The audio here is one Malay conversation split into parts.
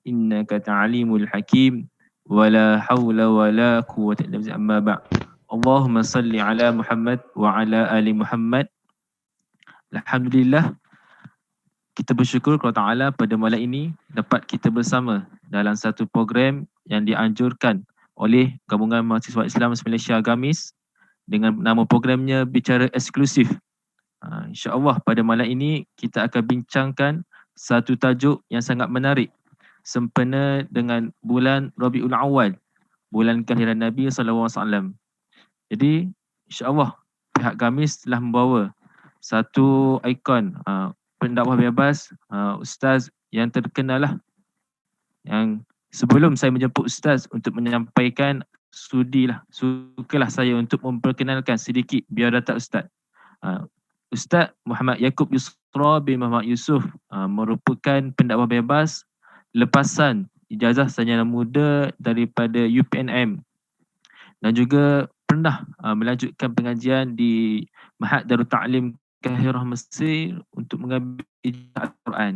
innaka ta'alimul hakim wa la hawla wa la quwwata illa billah amma ba'd. Allahumma salli ala Muhammad wa ala ali Muhammad. Alhamdulillah, kita bersyukur kepada Ta'ala pada malam ini dapat kita bersama dalam satu program yang dianjurkan oleh Gabungan Mahasiswa Islam Malaysia Gamis dengan nama programnya Bicara Eksklusif. InsyaAllah pada malam ini kita akan bincangkan satu tajuk yang sangat menarik sempena dengan bulan Rabiul Awal, bulan kelahiran Nabi SAW. Jadi insyaAllah pihak Gamis telah membawa satu ikon pendakwah bebas, ustaz yang terkenal lah, yang sebelum saya menjemput ustaz untuk menyampaikan, sukalah saya untuk memperkenalkan sedikit biodata ustaz. Ustaz Muhammad Yaakob Yusra bin Muhammad Yusof merupakan pendakwah bebas lepasan ijazah sarjana muda daripada UPNM dan juga pernah melanjutkan pengajian di Ma'had Darut Ta'lim Kahirah Mesir untuk mengambil ijazah Al-Quran.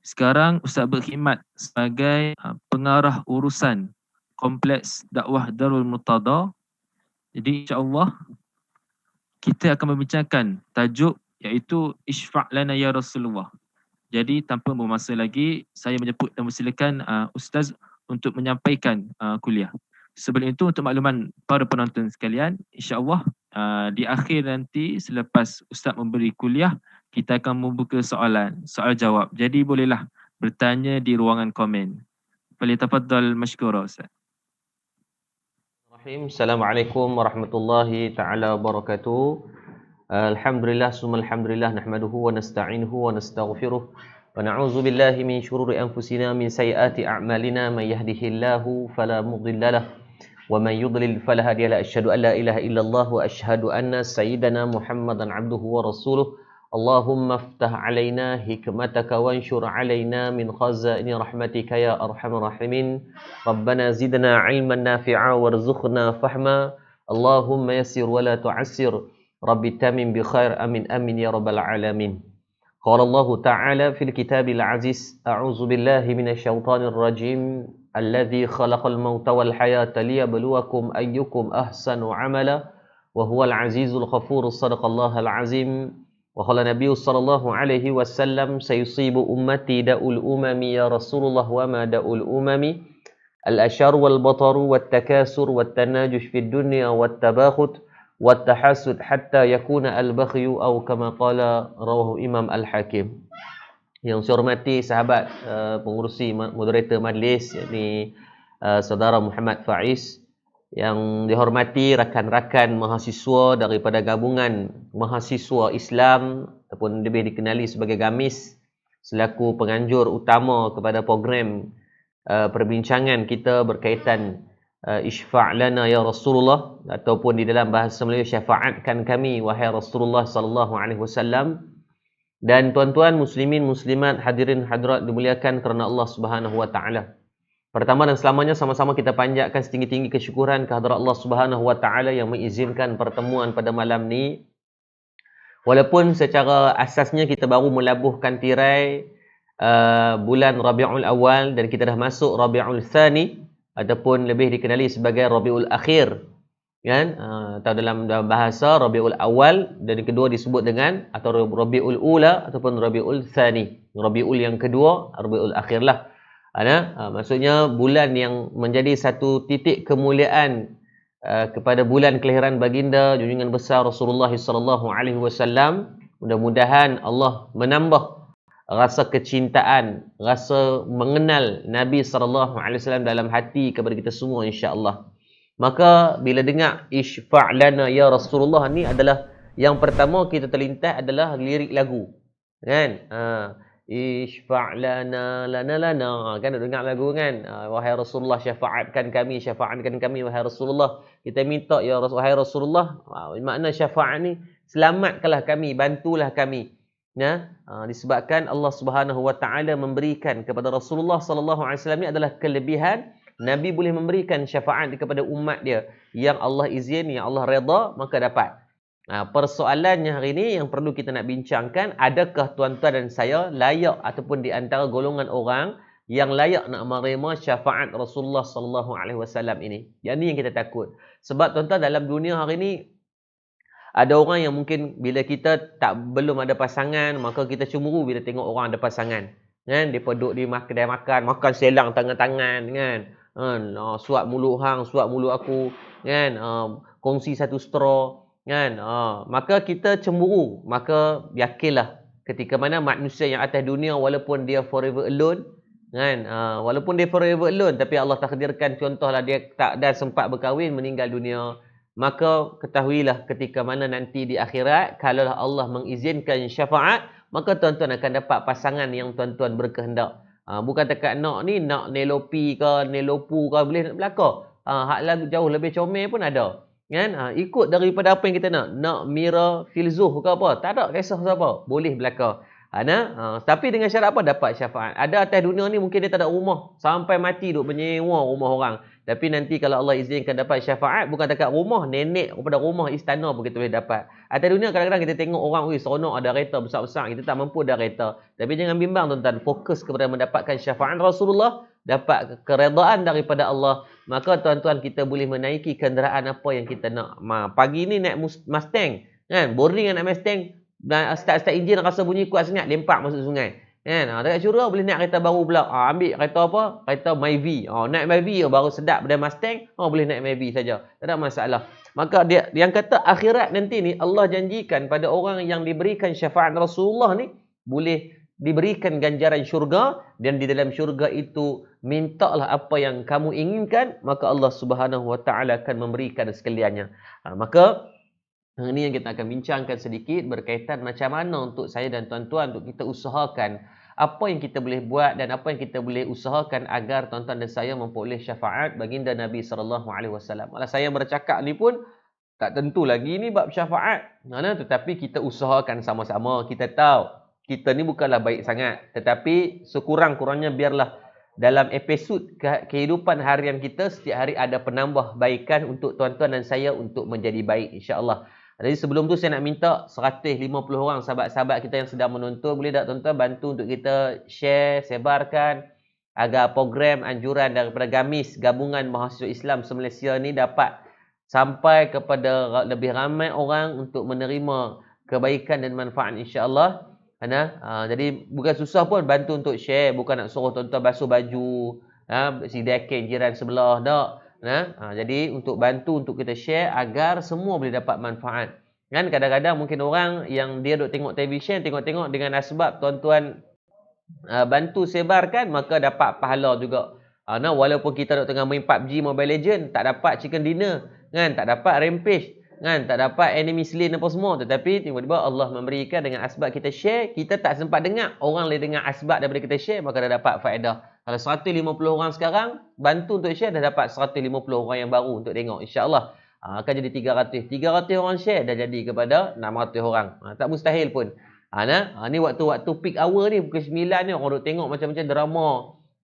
Sekarang Ustaz berkhidmat sebagai pengarah urusan Kompleks Dakwah Darul Murtada. Jadi insya-Allah kita akan membincangkan tajuk iaitu Ishfa' lana ya Rasulullah. Jadi tanpa bermasa lagi, saya menjemput dan mempersilakan Ustaz untuk menyampaikan kuliah. Sebelum itu, untuk makluman para penonton sekalian, insya-Allah di akhir nanti selepas Ustaz memberi kuliah, kita akan membuka soal jawab. Jadi bolehlah bertanya di ruangan komen. Falyatafaddal mashkura Ustaz. Assalamualaikum warahmatullahi ta'ala wabarakatuh. Alhamdulillah summa alhamdulillah nahmaduhu wa nasta'inuhu wa nastaghfiruh wa na'udzu billahi min syururi anfusina min sayyiati a'malina may yahdihillahu fala mudilla lahu wa man yudlil fala hadiya lahu. Asyhadu an la ilaha illallah wa asyhadu anna sayyidana Muhammadan 'abduhu wa rasuluh. Allahumma iftah 'alaina hikmataka wanshur 'alaina min khazaini rahmatika ya arhamar rahimin. Rabbana zidna 'ilman nafi'a warzuqna fahma. Allahumma yassir wa la tu'assir. Rabbi tamim bi khair amin amin ya rabbal alamin. Qala Allah Ta'ala fil kitabil aziz, a'udzu billahi minasyaitonir rajim. Alladzi khalaqal mauta wal hayata liyabluwakum ayyukum ahsanu amala wa huwal azizul ghafur. Shadaqallahul azim. Wa qala Nabi sallallahu alaihi wasallam, sayusibu ummati da'ul umami ya Rasulullah wa ma da'ul umami al-ashar wal bataru wat takasur wat tanajush fid dunya wat tabakhut wat tahassud hatta yakuna al-baghyu aw kama qala rawahu Imam Al-Hakim. Yang saya hormati sahabat pengurusi moderator majlis, yakni saudara Muhammad Faiz, yang dihormati rakan-rakan mahasiswa daripada Gabungan Mahasiswa Islam ataupun lebih dikenali sebagai Gamis, selaku penganjur utama kepada program perbincangan kita berkaitan Ishfa' lana ya Rasulullah, ataupun di dalam bahasa Melayu, syafaatkan kami wahai Rasulullah sallallahu alaihi wasallam. Dan tuan-tuan muslimin muslimat, hadirin hadirat dimuliakan kerana Allah Subhanahu wa taala. Pertama dan selamanya, sama-sama kita panjatkan setinggi-tinggi kesyukuran kehadrat Allah Subhanahu wa taala yang mengizinkan pertemuan pada malam ni. Walaupun secara asasnya kita baru melabuhkan tirai bulan Rabiul Awal dan kita dah masuk Rabiul Tsani ataupun lebih dikenali sebagai Rabiul Akhir, kan? Atau dalam bahasa Rabiul Awal, dan kedua disebut dengan atau Rabiul Ula ataupun Rabiul Tsani. Rabiul yang kedua, Rabiul Akhir lah. Maksudnya bulan yang menjadi satu titik kemuliaan kepada bulan kelahiran baginda junjungan besar Rasulullah sallallahu alaihi wasallam. Mudah-mudahan Allah menambah rasa kecintaan, rasa mengenal Nabi sallallahu alaihi wasallam dalam hati kepada kita semua, insya-Allah. Maka bila dengar Ishfa' lana ya Rasulullah ni, adalah yang pertama kita terlintas adalah lirik lagu, kan? Ishfa' lana lana, kan dengar lagu kan? Wahai Rasulullah, syafaatkan kami wahai Rasulullah. Kita minta ya wahai Rasulullah, makna syafaat ni selamatkanlah kami, bantulah kami. Disebabkan Allah Subhanahu wa taala memberikan kepada Rasulullah sallallahu alaihi wasallam ni adalah kelebihan, Nabi boleh memberikan syafaat kepada umat dia yang Allah izin, yang Allah redha, maka dapat. Persoalannya hari ini yang perlu kita nak bincangkan, adakah tuan-tuan dan saya layak ataupun di antara golongan orang yang layak nak menerima syafaat Rasulullah sallallahu alaihi wasallam ini. Yang ni yang kita takut. Sebab tuan-tuan dalam dunia hari ni ada orang yang mungkin bila kita belum ada pasangan, maka kita cemburu bila tengok orang ada pasangan. Kan? Depa duduk di kedai makan, makan selang tangan-tangan kan. Suap mulut hang, suap mulut aku, kan? Kongsi satu straw, kan? Maka kita cemburu. Maka yakinlah ketika mana manusia yang atas dunia walaupun dia forever alone, kan? Walaupun dia forever alone tapi Allah takdirkan contohlah dia tak ada sempat berkahwin, meninggal dunia. Maka ketahuilah ketika mana nanti di akhirat, kalau Allah mengizinkan syafaat, maka tuan-tuan akan dapat pasangan yang tuan-tuan berkehendak. Bukan dekat nak nelopi ke, nelopu ke, boleh nak belakang. Hak lagu jauh lebih comel pun ada. Kan? Ikut daripada apa yang kita nak. Nak Mira Filzuh ke apa. Tak ada kisah siapa. Boleh belakang. Tapi dengan syarat apa? Dapat syafaat. Ada atas dunia ni mungkin dia tak ada rumah. Sampai mati duk menyewa rumah orang. Tapi nanti kalau Allah izinkan dapat syafaat, bukan dekat rumah, nenek daripada rumah istana pun kita boleh dapat. Atas dunia kadang-kadang kita tengok orang, seronok ada kereta besar-besar, kita tak mampu ada kereta. Tapi jangan bimbang tuan-tuan, fokus kepada mendapatkan syafaat Rasulullah, dapat keredaan daripada Allah, maka tuan-tuan kita boleh menaiki kenderaan apa yang kita nak. Pagi ni naik Mustang, kan? Boring naik Mustang, start enjin rasa bunyi kuat sangat, lempak masuk sungai. Kan? Dekat Syurga boleh naik kereta baru pula. Ambil kereta apa? Kereta Myvi. Naik Myvi baru sedap pada Mustang. Boleh naik Myvi saja. Tak ada masalah. Maka dia yang kata akhirat nanti ni Allah janjikan pada orang yang diberikan syafaat Rasulullah ni boleh diberikan ganjaran syurga, dan di dalam syurga itu mintalah apa yang kamu inginkan, maka Allah Subhanahu Wa Taala akan memberikan sekaliannya. Maka ini yang kita akan bincangkan sedikit berkaitan macam mana untuk saya dan tuan-tuan untuk kita usahakan apa yang kita boleh buat dan apa yang kita boleh usahakan agar tuan-tuan dan saya memperoleh syafaat baginda Nabi sallallahu alaihi wasallam. Malah saya bercakap ni pun tak tentu lagi ni bab syafaat. Tetapi kita usahakan sama-sama. Kita tahu kita ni bukanlah baik sangat, tetapi sekurang-kurangnya biarlah dalam episod kehidupan harian kita setiap hari ada penambah baikan untuk tuan-tuan dan saya untuk menjadi baik, insya-Allah. Jadi sebelum tu saya nak minta 150 orang sahabat-sahabat kita yang sedang menonton, boleh tak tuan-tuan bantu untuk kita share, sebarkan agar program anjuran daripada GAMIS, Gabungan Mahasiswa Islam se-Malaysia ni dapat sampai kepada lebih ramai orang untuk menerima kebaikan dan manfaat, insya-Allah. Jadi bukan susah pun bantu untuk share, bukan nak suruh tuan-tuan basuh baju, sidakin jiran sebelah tak. Jadi untuk bantu untuk kita share agar semua boleh dapat manfaat. Kan kadang-kadang mungkin orang yang dia duk tengok televisyen, tengok-tengok dengan asbab tuan-tuan bantu sebarkan, maka dapat pahala juga. Walaupun kita duk tengah main PUBG Mobile Legend, tak dapat chicken dinner, kan, tak dapat rampage, kan, tak dapat enemy slain apa semua, tetapi tiba-tiba Allah memberikan dengan asbab kita share, kita tak sempat dengar, orang lain dengar asbab daripada kita share, maka dah dapat faedah. Kalau 150 orang sekarang bantu untuk share, dah dapat 150 orang yang baru untuk tengok, insya-Allah. Akan jadi 300 orang share, dah jadi kepada 600 orang. Tak mustahil pun. Ni waktu peak hour ni, pukul 9 ni orang duk tengok macam-macam drama.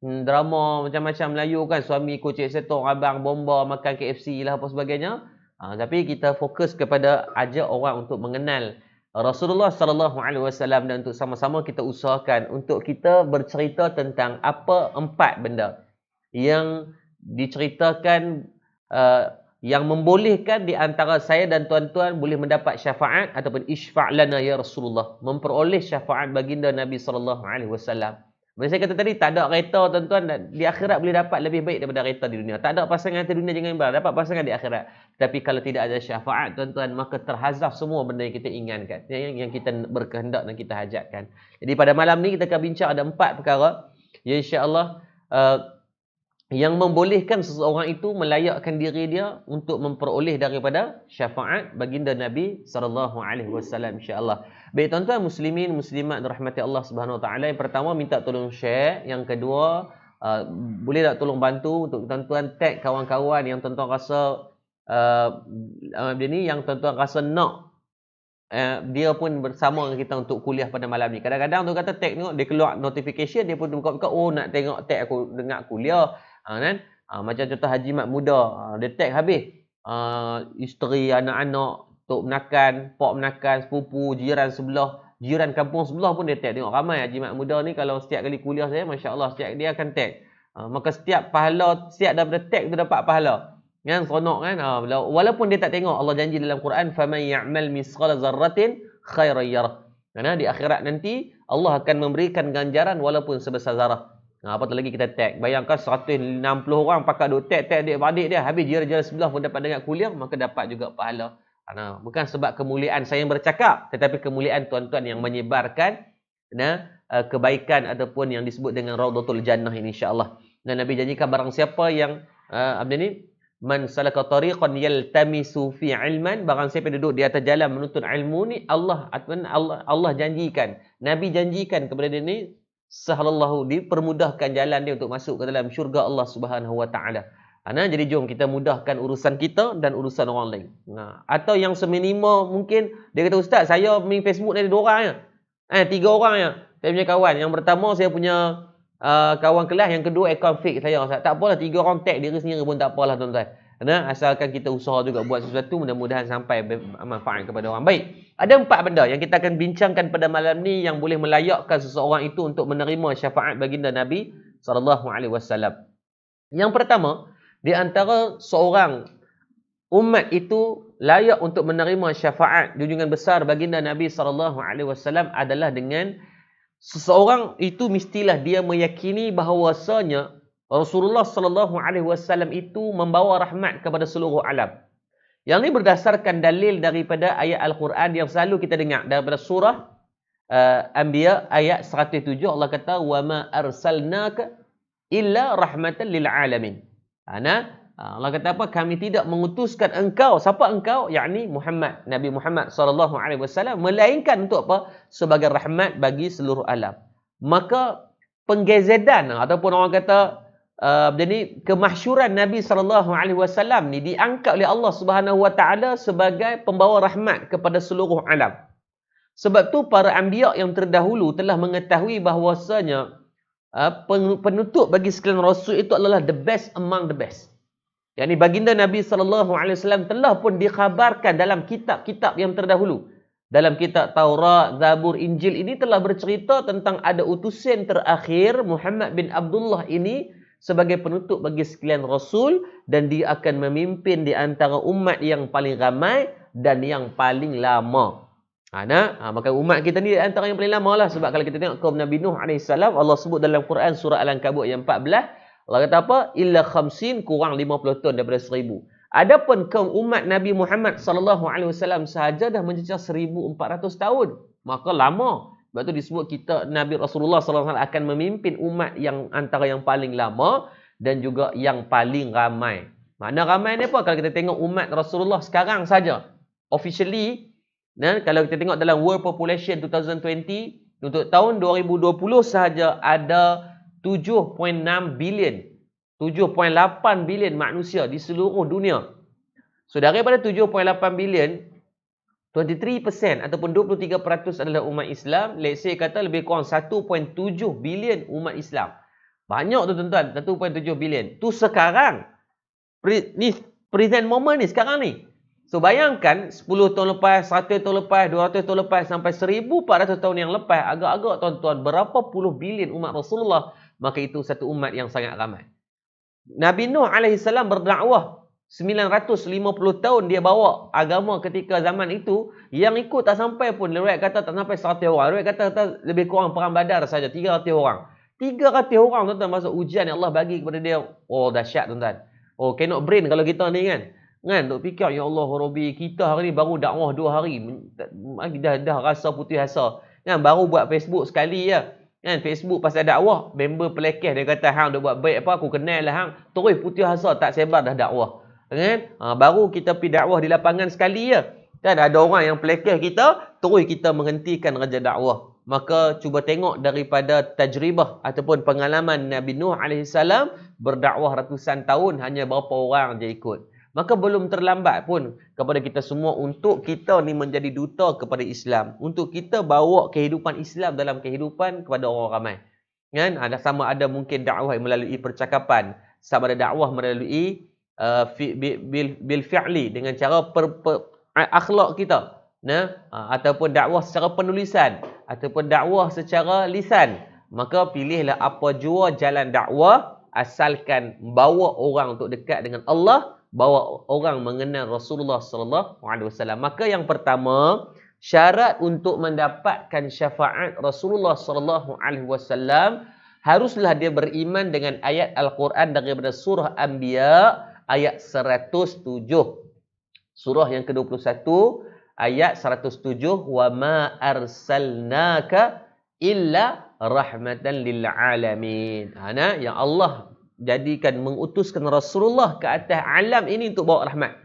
Drama macam-macam Melayu kan, suami kocek setong, abang bomba, makan KFC lah apa sebagainya. Tapi kita fokus kepada ajak orang untuk mengenal Rasulullah sallallahu alaihi wasallam, dan untuk sama-sama kita usahakan untuk kita bercerita tentang apa 4 benda yang diceritakan yang membolehkan di antara saya dan tuan-tuan boleh mendapat syafaat ataupun isfa' lana ya Rasulullah, memperoleh syafaat baginda Nabi sallallahu alaihi wasallam. Macam saya kata tadi, tak ada kereta tuan-tuan, di akhirat boleh dapat lebih baik daripada kereta di dunia. Tak ada pasangan di dunia, jangan bimbang, dapat pasangan di akhirat. Tapi kalau tidak ada syafaat tuan-tuan, maka terhazaf semua benda yang kita inginkan, yang kita berkehendak dan kita hajatkan. Jadi pada malam ni kita akan bincang ada 4 perkara yang insya-Allah yang membolehkan seseorang itu melayakkan diri dia untuk memperoleh daripada syafaat baginda Nabi sallallahu alaihi wasallam, insya-Allah. Baik tuan-tuan muslimin muslimat dirahmati Allah Subhanahu wa taala, yang pertama minta tolong share, yang kedua boleh tak tolong bantu untuk tuan-tuan tag kawan-kawan yang tuan-tuan rasa dia ni, yang tuan-tuan rasa nak dia pun bersama dengan kita untuk kuliah pada malam ni. Kadang-kadang tu kata tag tengok, dia keluar notification, dia pun buka-buka, nak tengok tag aku dengar kuliah. Macam contoh Haji Mat Muda, dia tag habis, isteri, anak-anak, tok menakan, pok menakan, sepupu, jiran sebelah, jiran kampung sebelah pun dia tag. Tengok ramai Haji Mat muda ni kalau setiap kali kuliah saya, Masya Allah, setiap dia akan tag. Maka setiap daripada tag tu dapat pahala. Kan, seronok kan? Walaupun dia tak tengok, Allah janji dalam Quran, "Faman ya'mal misqala dzarratin khairan yarah." Kerana di akhirat nanti Allah akan memberikan ganjaran walaupun sebesar zarah. Apatah lagi kita tag. Bayangkan 160 orang pakai duk tag adik-beradik dia. Habis jiran sebelah pun dapat dengar kuliah, maka dapat juga pahala. Bukan sebab kemuliaan saya yang bercakap, tetapi kemuliaan tuan-tuan yang menyebarkan kebaikan ataupun yang disebut dengan Raudatul Jannah ini, insya-Allah. Dan Nabi janjikan barang siapa yang man salaka tariqan yaltamisu fi ilman, barang siapa duduk di atas jalan menuntut ilmu ni, Allah janjikan, Nabi janjikan kepada dia ni, sahalallahu, dipermudahkan jalan dia untuk masuk ke dalam syurga Allah Subhanahu wa taala. Jadi jom kita mudahkan urusan kita dan urusan orang lain. Atau yang seminima mungkin dia kata, "Ustaz, saya main Facebook ni ada 2 orang je. 3 orang je. Saya punya kawan. Yang pertama saya punya kawan kelas, yang kedua akaun fake saya." Tak apalah, 3 orang tag diri sendiri pun tak apalah tuan-tuan. Asalkan kita usaha juga buat sesuatu, mudah-mudahan sampai manfaat kepada orang. Baik. Ada 4 benda yang kita akan bincangkan pada malam ni yang boleh melayakkan seseorang itu untuk menerima syafaat baginda Nabi SAW. Yang pertama, di antara seorang umat itu layak untuk menerima syafaat junjungan besar baginda Nabi SAW adalah dengan seseorang itu mestilah dia meyakini bahawasanya Rasulullah SAW itu membawa rahmat kepada seluruh alam. Yang ini berdasarkan dalil daripada ayat Al-Quran yang selalu kita dengar daripada surah Anbiya ayat 107. Allah kata, "Wa ma arsalnaka illa rahmatan lil alamin." Allah kata apa? Kami tidak mengutuskan engkau. Siapa engkau? Yakni Muhammad, Nabi Muhammad SAW, melainkan untuk apa? Sebagai rahmat bagi seluruh alam. Maka penggezedan ataupun orang kata kemahsyuran Nabi SAW ni diangkat oleh Allah Subhanahu wa taala sebagai pembawa rahmat kepada seluruh alam. Sebab tu para anbiya yang terdahulu telah mengetahui bahawasanya penutup bagi sekalian rasul itu adalah the best among the best. Yakni baginda Nabi SAW telah pun dikhabarkan dalam kitab-kitab yang terdahulu. Dalam kitab Taurat, Zabur, Injil ini telah bercerita tentang ada utusan terakhir Muhammad bin Abdullah ini sebagai penutup bagi sekalian rasul, dan dia akan memimpin di antara umat yang paling ramai dan yang paling lama. Maka umat kita ni di antara yang paling lama lah. Sebab kalau kita tengok kaum Nabi Nuh AS, Allah sebut dalam Quran surah Al-Ankabut yang 14, Allah kata apa? Illa khamsin, kurang 50 tahun daripada 1000. Adapun kaum umat Nabi Muhammad SAW sahaja dah mencecah 1400 tahun. Maka lama. Sebab tu disebut Nabi Rasulullah SAW akan memimpin umat yang antara yang paling lama dan juga yang paling ramai. Makna ramai ni apa? Kalau kita tengok umat Rasulullah sekarang saja, officially, kalau kita tengok dalam World Population 2020, untuk tahun 2020 sahaja ada 7.6 bilion, 7.8 bilion manusia di seluruh dunia. So daripada 7.8 bilion, 23% ataupun 23% adalah umat Islam. Let's say kata lebih kurang 1.7 bilion umat Islam. Banyak tu tuan-tuan, 1.7 bilion. Tu sekarang. Ni present moment ni, sekarang ni. So bayangkan 10 tahun lepas, 100 tahun lepas, 200 tahun lepas, sampai 1400 tahun yang lepas, agak-agak tuan-tuan, berapa puluh bilion umat Rasulullah, maka itu satu umat yang sangat ramai. Nabi Nuh AS berdakwah 950 tahun dia bawa agama ketika zaman itu, yang ikut tak sampai pun, riwayat kata tak sampai 100 orang, riwayat kata lebih kurang perang Badar saja 300 orang. 300 orang tuan-tuan masuk ujian yang Allah bagi kepada dia. Oh dahsyat tuan-tuan. Oh cannot brain kalau kita ni kan. Duk fikir, ya Allah Rabbi, kita hari ni baru dakwah 2 hari dah rasa putih asa. Baru buat Facebook sekali ya. Facebook pasal dakwah, member pelekeh dia kata hang dah buat baik apa, aku kenal lah hang, terus putih asa tak sebar dah dakwah. Baru kita pergi dakwah di lapangan sekali ya. Ada orang yang pelekeh kita, terus kita menghentikan kerja dakwah. Maka cuba tengok daripada tajribah ataupun pengalaman Nabi Nuh AS berdakwah ratusan tahun, hanya berapa orang je ikut. Maka belum terlambat pun kepada kita semua untuk kita ni menjadi duta kepada Islam. Untuk kita bawa kehidupan Islam dalam kehidupan kepada orang ramai. Sama ada mungkin dakwah melalui percakapan, sama ada dakwah melalui bil fi'li, dengan cara akhlak kita. ataupun dakwah secara penulisan ataupun dakwah secara lisan, maka pilihlah apa jua jalan dakwah asalkan bawa orang untuk dekat dengan Allah, bawa orang mengenal Rasulullah sallallahu alaihi wasallam. Maka yang pertama, syarat untuk mendapatkan syafaat Rasulullah sallallahu alaihi wasallam haruslah dia beriman dengan ayat Al-Quran daripada surah Anbiya ayat 107. Surah yang ke-21 ayat 107, wa ma arsalnaka illa rahmatan lil alamin. Yang Allah jadikan mengutuskan Rasulullah ke atas alam ini untuk bawa rahmat.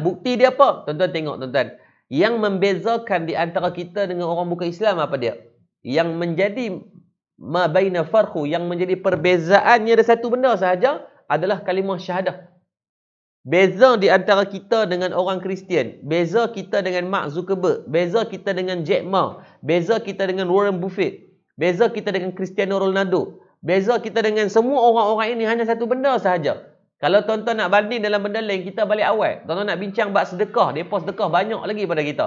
Bukti dia apa? Tuan-tuan tengok tuan-tuan. Yang membezakan di antara kita dengan orang bukan Islam apa dia? Yang menjadi ma baina farqu, yang menjadi perbezaannya ada satu benda sahaja, adalah kalimah syahadah. Beza di antara kita dengan orang Kristian, beza kita dengan Mark Zuckerberg, beza kita dengan Jack Ma, beza kita dengan Warren Buffett, beza kita dengan Cristiano Ronaldo, beza kita dengan semua orang-orang ini hanya satu benda sahaja. Kalau tuan-tuan nak banding dalam benda lain, kita balik awal. Tuan-tuan nak bincang bab sedekah, depa sedekah banyak lagi pada kita.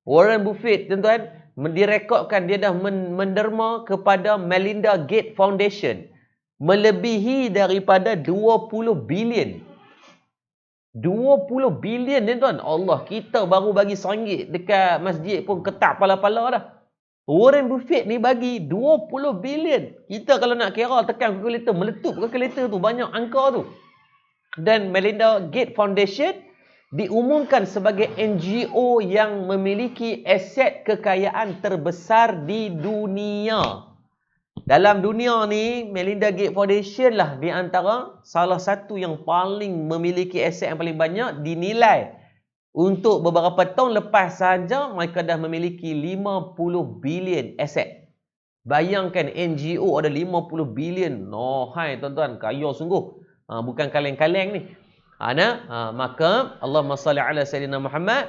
Warren Buffett tuan-tuan direkodkan dia dah menderma kepada Melinda Gates Foundation melebihi daripada 20 bilion. 20 bilion ni tuan. Allah, kita baru bagi RM1 dekat masjid pun ketak pala-pala dah. Warren Buffett ni bagi 20 bilion. Kita kalau nak kira tekan kalkulator, meletup kalkulator tu, banyak angka tu. Dan Melinda Gates Foundation diumumkan sebagai NGO yang memiliki aset kekayaan terbesar di dunia. Dalam dunia ni, Melinda Gates Foundation lah di antara salah satu yang paling memiliki aset yang paling banyak, dinilai untuk beberapa tahun lepas saja mereka dah memiliki 50 bilion aset. Bayangkan NGO ada 50 bilion. No, hai tuan-tuan, kaya sungguh. Bukan kaleng-kaleng ni. Maka Allahumma salli ala Sayyidina Muhammad.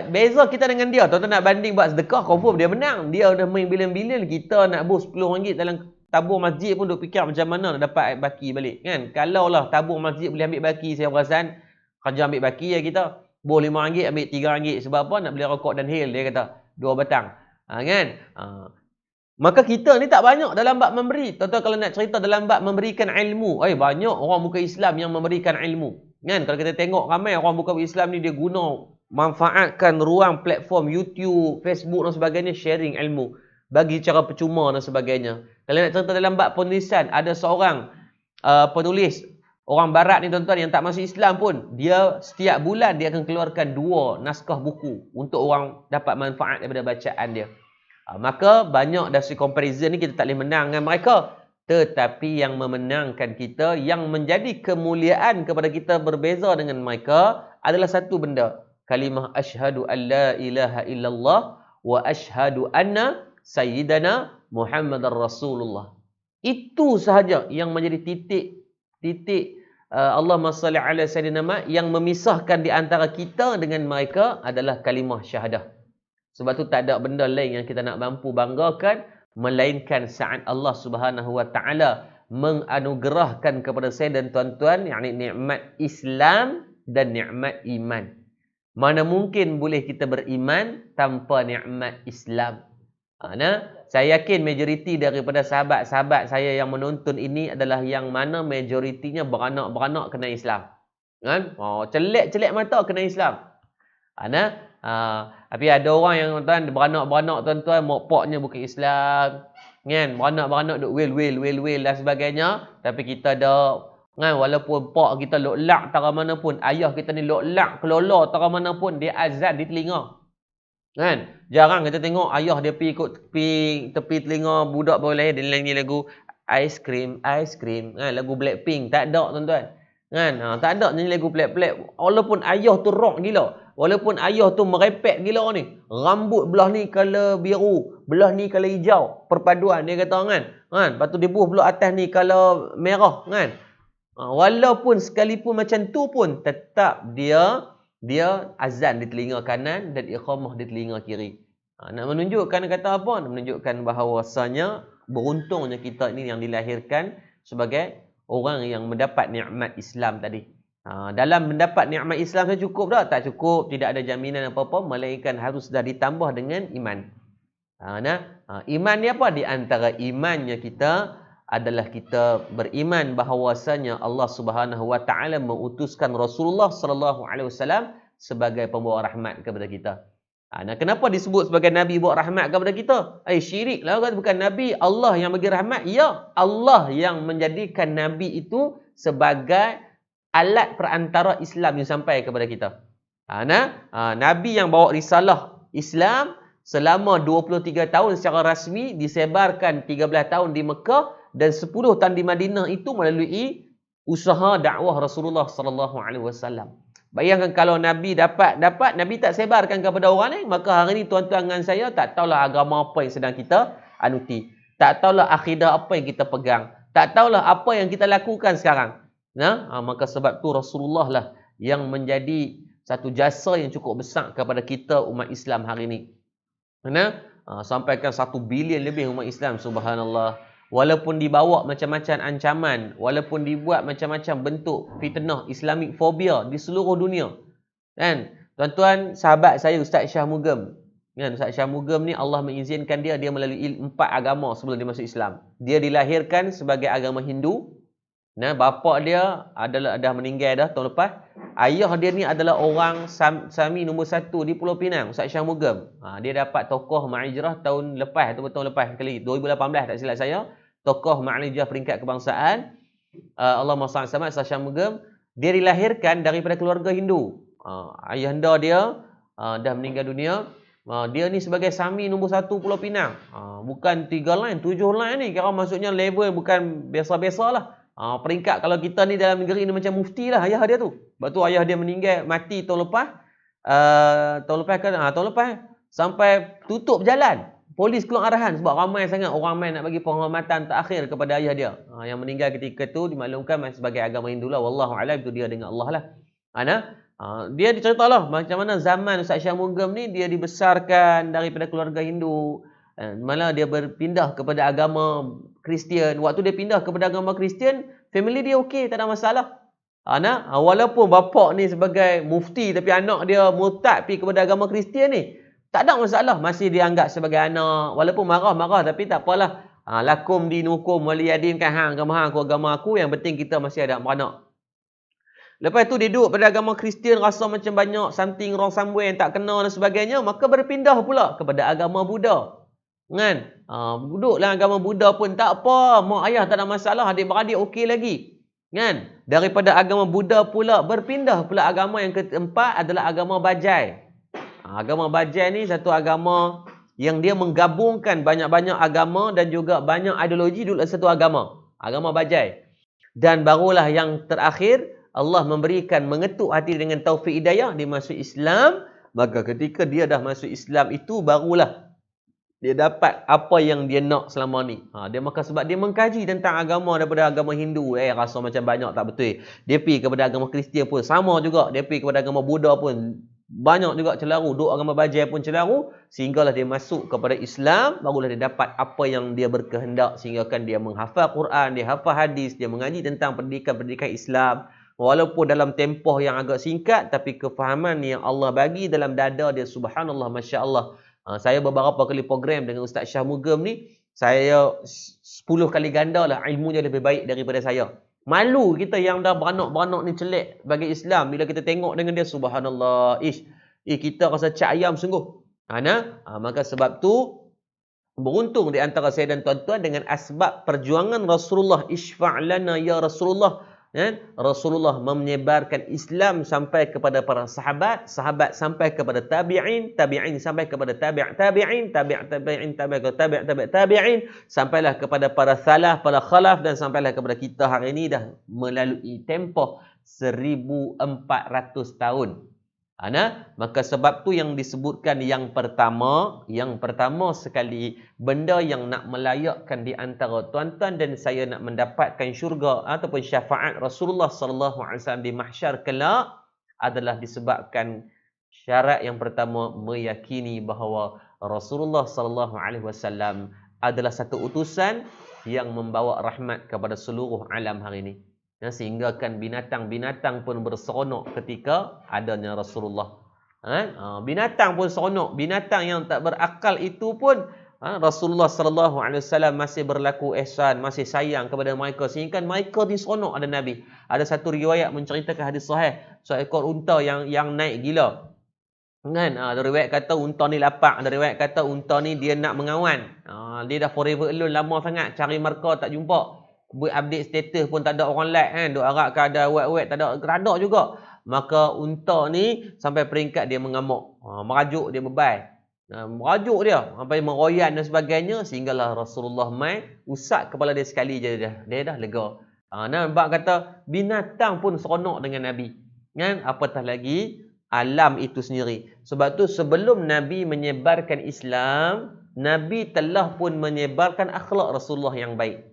Beza kita dengan dia. Tuan-tuan nak banding buat sedekah, confirm dia menang. Dia dah main bilion-bilion. Kita nak bos RM10 dalam tabur masjid pun duk fikir macam mana nak dapat baki balik. Kan? Kalau lah tabur masjid boleh ambil baki, saya perasan kerja ambil baki ya kita. Bos RM5 ambil RM3. Sebab apa? Nak beli rokok dan hil, dia kata. 2 batang. Kan? Maka kita ni tak banyak dalam bab memberi. Tuan-tuan kalau nak cerita dalam bab memberikan ilmu, banyak orang bukan Islam yang memberikan ilmu. Kan? Kalau kita tengok ramai orang bukan Islam ni dia guna, manfaatkan ruang platform YouTube, Facebook dan sebagainya, sharing ilmu. Bagi cara percuma dan sebagainya. Kalau nak cerita dalam bab penulisan, ada seorang penulis, orang barat ni tuan-tuan yang tak masuk Islam pun, dia setiap bulan dia akan keluarkan 2 naskah buku untuk orang dapat manfaat daripada bacaan dia. Maka banyak dari comparison ni kita tak boleh menang dengan mereka. Tetapi yang memenangkan kita, yang menjadi kemuliaan kepada kita berbeza dengan mereka adalah satu benda. Kalimah asyhadu an la ilaha illallah wa asyhadu anna sayyidana Muhammadar Rasulullah. Itu sahaja yang menjadi titik Allahumma salli ala sayyidina Muhammad, yang memisahkan di antara kita dengan mereka adalah kalimah syahadah. Sebab tu tak ada benda lain yang kita nak mampu banggakan melainkan saat Allah Subhanahu wa taala menganugerahkan kepada saya dan tuan-tuan, yakni nikmat Islam dan nikmat iman. Mana mungkin boleh kita beriman tanpa nikmat Islam? Saya yakin majoriti daripada sahabat-sahabat saya yang menonton ini adalah yang mana majoritinya beranak-beranak kena Islam. Kan? Celek-celek mata kena Islam. Tapi ada orang yang tuan beranak-beranak tuan-tuan, mak paknya bukan Islam. Kan? Beranak-beranak duk will dan sebagainya. Tapi kita ada, kan, walaupun pak kita loklak tara mana pun, ayah kita ni loklak kelola tara mana pun, dia azan di telinga. Kan? Jarang kita tengok ayah dia pergi ikut tepi telinga budak baru lahir dia nyanyi lagu ice cream. Kan? Lagu Blackpink tak ada tuan-tuan. Kan? Tak ada nyanyi lagu pelik-pelik. Walaupun ayah tu rock gila. Walaupun ayah tu merepek gila ni. Rambut belah ni color biru, belah ni color hijau. Perpaduan dia kata kan. Lepas tu dia buh belah atas ni color merah kan. Walaupun sekalipun macam tu pun tetap dia azan di telinga kanan dan iqamah di telinga kiri. Nak menunjukkan kata apa? Nak menunjukkan bahawasanya beruntungnya kita ini yang dilahirkan sebagai orang yang mendapat nikmat Islam tadi. Dalam mendapat nikmat Islam saja cukup tak? Tak cukup. Tidak ada jaminan apa-apa, melainkan harus dah ditambah dengan iman. Iman ni apa? Di antara imannya kita adalah kita beriman bahawasanya Allah Subhanahu Wa Taala mengutuskan Rasulullah Sallallahu Alaihi Wasallam sebagai pembawa rahmat kepada kita. Kenapa disebut sebagai Nabi bawa rahmat kepada kita? Syirik lah kan, bukan Nabi. Allah yang bagi rahmat. Ya, Allah yang menjadikan Nabi itu sebagai alat perantara Islam yang sampai kepada kita. Nabi yang bawa risalah Islam selama 23 tahun secara rasmi, disebarkan 13 tahun di Mekah dan 10 tahun di Madinah itu melalui usaha dakwah Rasulullah sallallahu alaihi wasallam. Bayangkan kalau Nabi dapat Nabi tak sebarkan kepada orang lain, maka hari ini tuan-tuan dengan saya tak tahulah agama apa yang sedang kita anuti. Tak tahulah akidah apa yang kita pegang. Tak tahulah apa yang kita lakukan sekarang. Maka sebab tu Rasulullah lah yang menjadi satu jasa yang cukup besar kepada kita umat Islam hari ini. Sampaikan 1 bilion lebih umat Islam, subhanallah. Walaupun dibawa macam-macam ancaman, walaupun dibuat macam-macam bentuk fitnah, Islamic phobia di seluruh dunia. Kan? Tuan-tuan, sahabat saya Ustaz Shah Mugam. Kan? Ustaz Shah Mugam ni Allah mengizinkan dia melalui 4 agama sebelum dia masuk Islam. Dia dilahirkan sebagai agama Hindu. Bapa dia dah meninggal dah tahun lepas. Ayah dia ni adalah orang Sami nombor 1 di Pulau Pinang, Ustaz Shah Mugam. Dia dapat tokoh Ma'ijrah tahun lepas atau tahun lepas kali 2018 tak silap saya. Tokoh Ma'ijrah peringkat kebangsaan. Allahumma salli alaihi Ustaz Shah Mugam. Dia dilahirkan daripada keluarga Hindu. Ayahanda dia dah meninggal dunia. Dia ni sebagai Sami nombor 1 Pulau Pinang. Bukan 3 line, 7 line ni. Kira maksudnya level bukan biasa-biasa lah. Peringkat kalau kita ni dalam negeri ni macam mufti lah ayah dia tu. Sebab tu ayah dia meninggal, mati tahun lepas. Tahun lepas sampai tutup jalan. Polis keluar arahan sebab ramai sangat orang main nak bagi penghormatan terakhir kepada ayah dia. Yang meninggal ketika tu dimaklumkan sebagai agama Hindu lah. Wallahu a'lam, itu dia dengan Allah lah. Dia diceritalah macam mana zaman Ustaz Shah Mugam ni dia dibesarkan daripada keluarga Hindu. Malah dia berpindah kepada agama Kristian. Waktu dia pindah kepada agama Kristian, family dia okey, tak ada masalah. Walaupun bapak ni sebagai mufti tapi anak dia murtad pergi kepada agama Kristian ni, tak ada masalah, masih dianggap sebagai anak. Walaupun marah-marah tapi tak apalah. Lakum dinukum waliyadin, kan agama aku agama aku, yang penting kita masih ada beranak. Lepas tu dia duduk pada agama Kristian, rasa macam banyak something wrong somewhere yang tak kena dan sebagainya, maka berpindah pula kepada agama Buddha. Kan? Duduklah agama Buddha pun tak apa, mak ayah tak ada masalah, adik-beradik okey lagi. Kan? Daripada agama Buddha pula berpindah pula agama yang keempat adalah agama Bajai. Agama Bajai ni satu agama yang dia menggabungkan banyak-banyak agama dan juga banyak ideologi dalam satu agama. Agama Bajai. Dan barulah yang terakhir, Allah memberikan mengetuk hati dengan taufik hidayah, dia masuk Islam. Maka ketika dia dah masuk Islam itu, barulah dia dapat apa yang dia nak selama ni. Dia maka sebab dia mengkaji tentang agama daripada agama Hindu, rasa macam banyak tak betul. Dia pergi kepada agama Kristian pun sama juga. Dia pergi kepada agama Buddha pun banyak juga celaru. Duk agama Bajai pun celaru. Sehinggalah dia masuk kepada Islam, barulah dia dapat apa yang dia berkehendak. Sehingga kan dia menghafal Quran, dia hafal hadis, dia mengaji tentang pendidikan-pendidikan Islam. Walaupun dalam tempoh yang agak singkat, tapi kefahaman yang Allah bagi dalam dada dia, subhanallah, masya Allah. Saya beberapa kali program dengan Ustaz Shah Mugam ni, saya 10 kali ganda lah ilmunya lebih baik daripada saya. Malu kita yang dah beranak-beranak ni celek bagi Islam, bila kita tengok dengan dia, subhanallah, kita rasa cak ayam sungguh. Maka sebab tu beruntung di antara saya dan tuan-tuan dengan asbab perjuangan Rasulullah, isfa' ya Rasulullah. Rasulullah menyebarkan Islam sampai kepada para sahabat, sahabat sampai kepada tabi'in, tabi'in sampai kepada tabi'in, tabi'in tabi'in, sampailah kepada para salaf, para khalaf, dan sampailah kepada kita hari ini dah melalui tempoh 1400 tahun. Maka sebab tu yang disebutkan yang pertama sekali, benda yang nak melayakkan di antara tuan-tuan dan saya nak mendapatkan syurga ataupun syafaat Rasulullah sallallahu alaihi wasallam di mahsyar kelak adalah disebabkan syarat yang pertama, meyakini bahawa Rasulullah sallallahu alaihi wasallam adalah satu utusan yang membawa rahmat kepada seluruh alam hari ini. Sehingga kan binatang-binatang pun berseronok ketika adanya Rasulullah. Binatang pun seronok. Binatang yang tak berakal itu pun Rasulullah sallallahu alaihi wasallam masih berlaku ihsan, masih sayang kepada mereka sehingga mereka diseronok ada Nabi. Ada satu riwayat menceritakan hadis sahih, seekor unta yang naik gila. Kan? Ada riwayat kata unta ni lapar, ada riwayat kata unta ni dia nak mengawan. Dia dah forever alone lama sangat, cari markah tak jumpa. Buat update status pun tak ada orang like kan. Duk harapkan ada wet-wet tak ada, geradak juga. Maka unta ni sampai peringkat dia mengamuk. Merajuk dia bebai. Merajuk dia sampai meroyan dan sebagainya sehinggalah Rasulullah mai usap kepala dia sekali je dia dah lega. Nampak kata binatang pun seronok dengan Nabi. Kan? Apatah lagi alam itu sendiri. Sebab tu sebelum Nabi menyebarkan Islam, Nabi telah pun menyebarkan akhlak Rasulullah yang baik.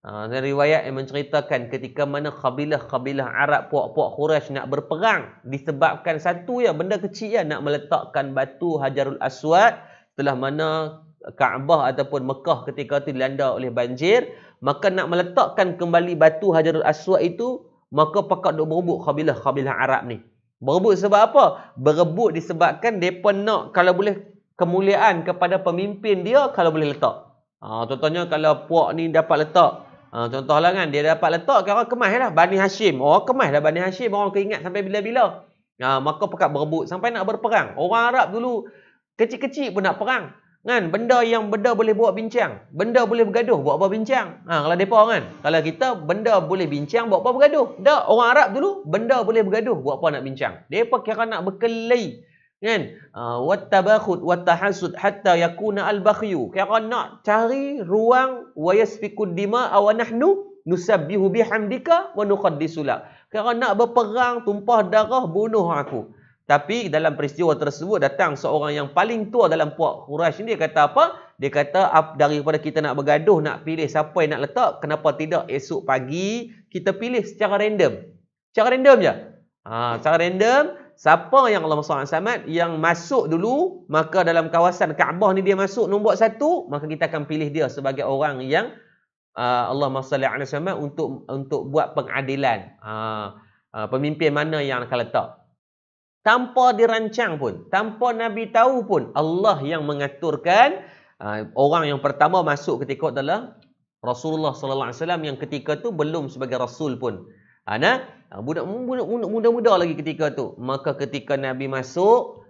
Dari riwayat yang menceritakan ketika mana kabilah-kabilah Arab, puak-puak Quraisy nak berperang disebabkan satu benda kecil nak meletakkan batu Hajarul Aswad setelah mana Kaabah ataupun Mekah ketika itu dilanda oleh banjir, maka nak meletakkan kembali batu Hajarul Aswad itu, maka pakat duk berebut kabilah-kabilah Arab ni. Berebut sebab apa? Berebut disebabkan mereka nak kalau boleh kemuliaan kepada pemimpin dia kalau boleh letak. Contohnya kalau puak ni dapat letak, contohlah kan dia dapat letak, orang kemas lah Bani Hashim. Orang kemas lah Bani Hashim, orang keingat sampai bila-bila. Maka pakat berebut sampai nak berperang. Orang Arab dulu kecil-kecil pun nak perang. Kan? Benda boleh buat bincang, benda boleh bergaduh, buat apa bincang? Kalau mereka kan, kalau kita benda boleh bincang, buat apa bergaduh? Tak, orang Arab dulu benda boleh bergaduh, buat apa nak bincang? Mereka kira nak berkelahi. Kan? Wattabakhut wattahasud hatta yakuna al-bakhyu. Kira nak cari ruang wa yasfikud dima'a wa nahnu nusabbihu bihamdika wa nuqaddisu lak. Kira nak berperang, tumpah darah, bunuh aku. Tapi dalam peristiwa tersebut datang seorang yang paling tua dalam puak Quraisy ni, dia kata apa? Dia kata daripada kita nak bergaduh, nak pilih siapa yang nak letak, kenapa tidak esok pagi kita pilih secara random. Secara random je. Secara random, siapa yang Allah SWT yang masuk dulu, maka dalam kawasan Kaabah ni dia masuk nombor 1, maka kita akan pilih dia sebagai orang yang Allah SWT untuk buat pengadilan. Pemimpin mana yang akan letak. Tanpa dirancang pun, tanpa Nabi tahu pun, Allah yang mengaturkan. Orang yang pertama masuk ketika adalah Rasulullah sallallahu alaihi wasallam yang ketika tu belum sebagai rasul pun. Budak muda lagi ketika tu. Maka ketika Nabi masuk,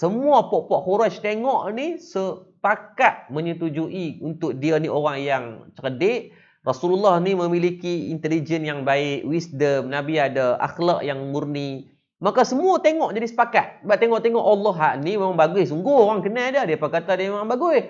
semua puak-puak Quraisy tengok ni sepakat menyetujui untuk dia ni orang yang cerdik. Rasulullah ni memiliki intelijen yang baik, wisdom, Nabi ada akhlak yang murni. Maka semua tengok jadi sepakat. Sebab tengok-tengok Allah ni memang bagus. Sungguh orang kenal dia. Dia kata dia memang bagus.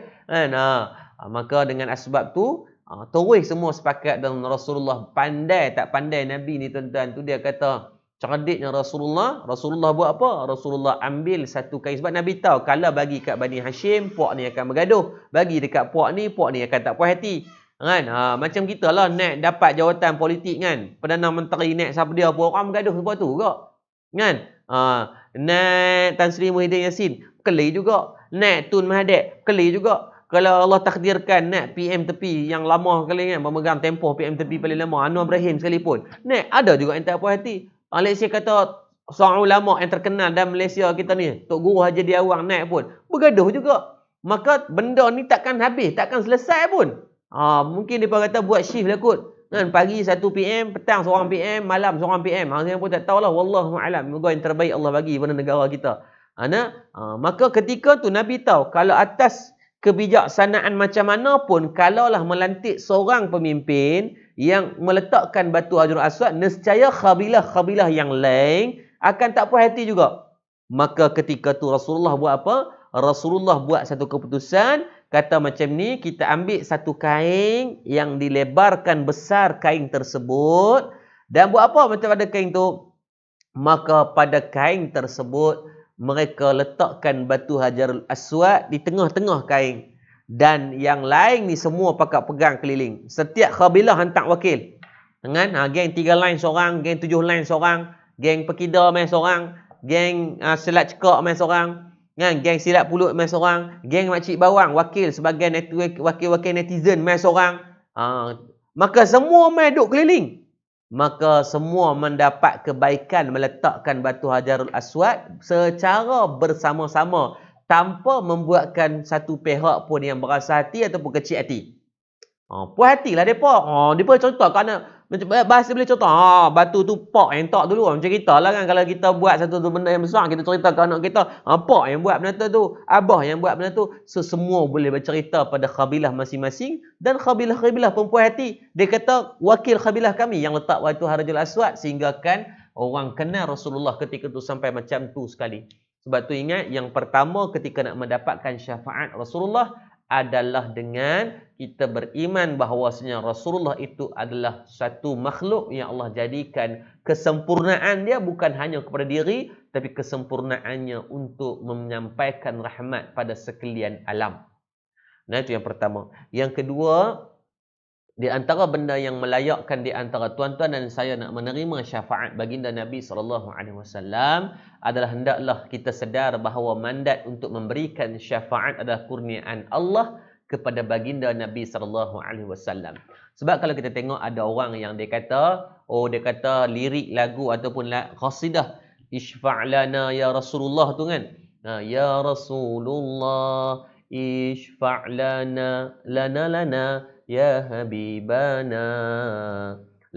Maka dengan asbab tu, terus semua sepakat dan Rasulullah pandai tak pandai Nabi ni tuan-tuan tu, dia kata cerdiknya Rasulullah buat apa? Rasulullah ambil satu kain. Sebab Nabi tahu kalau bagi kat Bani Hashim, puak ni akan bergaduh. Bagi dekat puak ni akan tak puas hati. Kan? Macam kita lah nak dapat jawatan politik kan. Perdana Menteri nak siapa dia pun orang bergaduh sebab tu juga. Kan? Nak Tan Sri Muhyiddin Yassin, kelih juga. Nak Tun Mahathir, kelih juga. Kalau Allah takdirkan nak PM tepi yang lama kali kan, memegang tempoh PM tepi paling lama, Anwar Ibrahim sekalipun, nak ada juga yang tak puas hati. Malaysia kata seorang ulama yang terkenal dalam Malaysia kita ni, Tok Guru Haji Diawang naik pun, bergaduh juga. Maka benda ni takkan habis, takkan selesai pun. Mungkin dia kata buat shift lah kot. Kan, pagi 1 PM, petang seorang PM, malam seorang PM. Saya pun tak tahulah, wallahu a'lam. Moga yang terbaik Allah bagi pada negara kita. Maka ketika tu Nabi tahu kalau atas kebijaksanaan macam mana pun, kalaulah melantik seorang pemimpin yang meletakkan batu Hajarul Aswad, nescaya kabilah-kabilah yang lain akan tak puas hati juga. Maka ketika tu Rasulullah buat apa? Rasulullah buat satu keputusan, kata macam ni, kita ambil satu kain yang dilebarkan besar kain tersebut, dan buat apa macam pada kain tu? Maka pada kain tersebut mereka letakkan batu Hajarul Aswad di tengah-tengah kain, dan yang lain ni semua pakat pegang keliling. Setiap kabilah hantar wakil. Dengan geng 3 line seorang, geng 7 line seorang, geng pekida main seorang, geng selat cekak main seorang, kan, geng silat pulut main seorang, geng makcik bawang wakil sebagai wakil-wakil netizen main seorang. Maka semua main duk keliling. maka semua mendapat kebaikan meletakkan batu Hajarul Aswad secara bersama-sama tanpa membuatkan satu pihak pun yang berasa hati ataupun kecil hati. Puas hatilah depa. Depa contoh kerana macam bahasa boleh contoh. Batu tu pak yang tak dulu. Macam kita lah kan, kalau kita buat satu benda yang besar, kita cerita ke anak kita, pak yang buat benda tu, abah yang buat benda tu. So, semua boleh bercerita pada kabilah masing-masing, dan kabilah-kabilah pun puas hati. Dia kata wakil kabilah kami yang letak batu Hajarul Aswad, sehingga kan orang kenal Rasulullah ketika tu sampai macam tu sekali. Sebab tu ingat, yang pertama ketika nak mendapatkan syafaat Rasulullah adalah dengan kita beriman bahawasanya Rasulullah itu adalah satu makhluk yang Allah jadikan kesempurnaan dia bukan hanya kepada diri, tapi kesempurnaannya untuk menyampaikan rahmat pada sekalian alam. Nah, itu yang pertama. Yang kedua, di antara benda yang melayakkan di antara tuan-tuan dan saya nak menerima syafaat baginda Nabi SAW adalah hendaklah kita sedar bahawa mandat untuk memberikan syafaat adalah kurniaan Allah kepada baginda Nabi SAW. Sebab kalau kita tengok ada orang yang dia kata lirik lagu ataupun qasidah Ishfa'lana ya Rasulullah tu kan. Ya Rasulullah Ishfa'lana lana ya habibana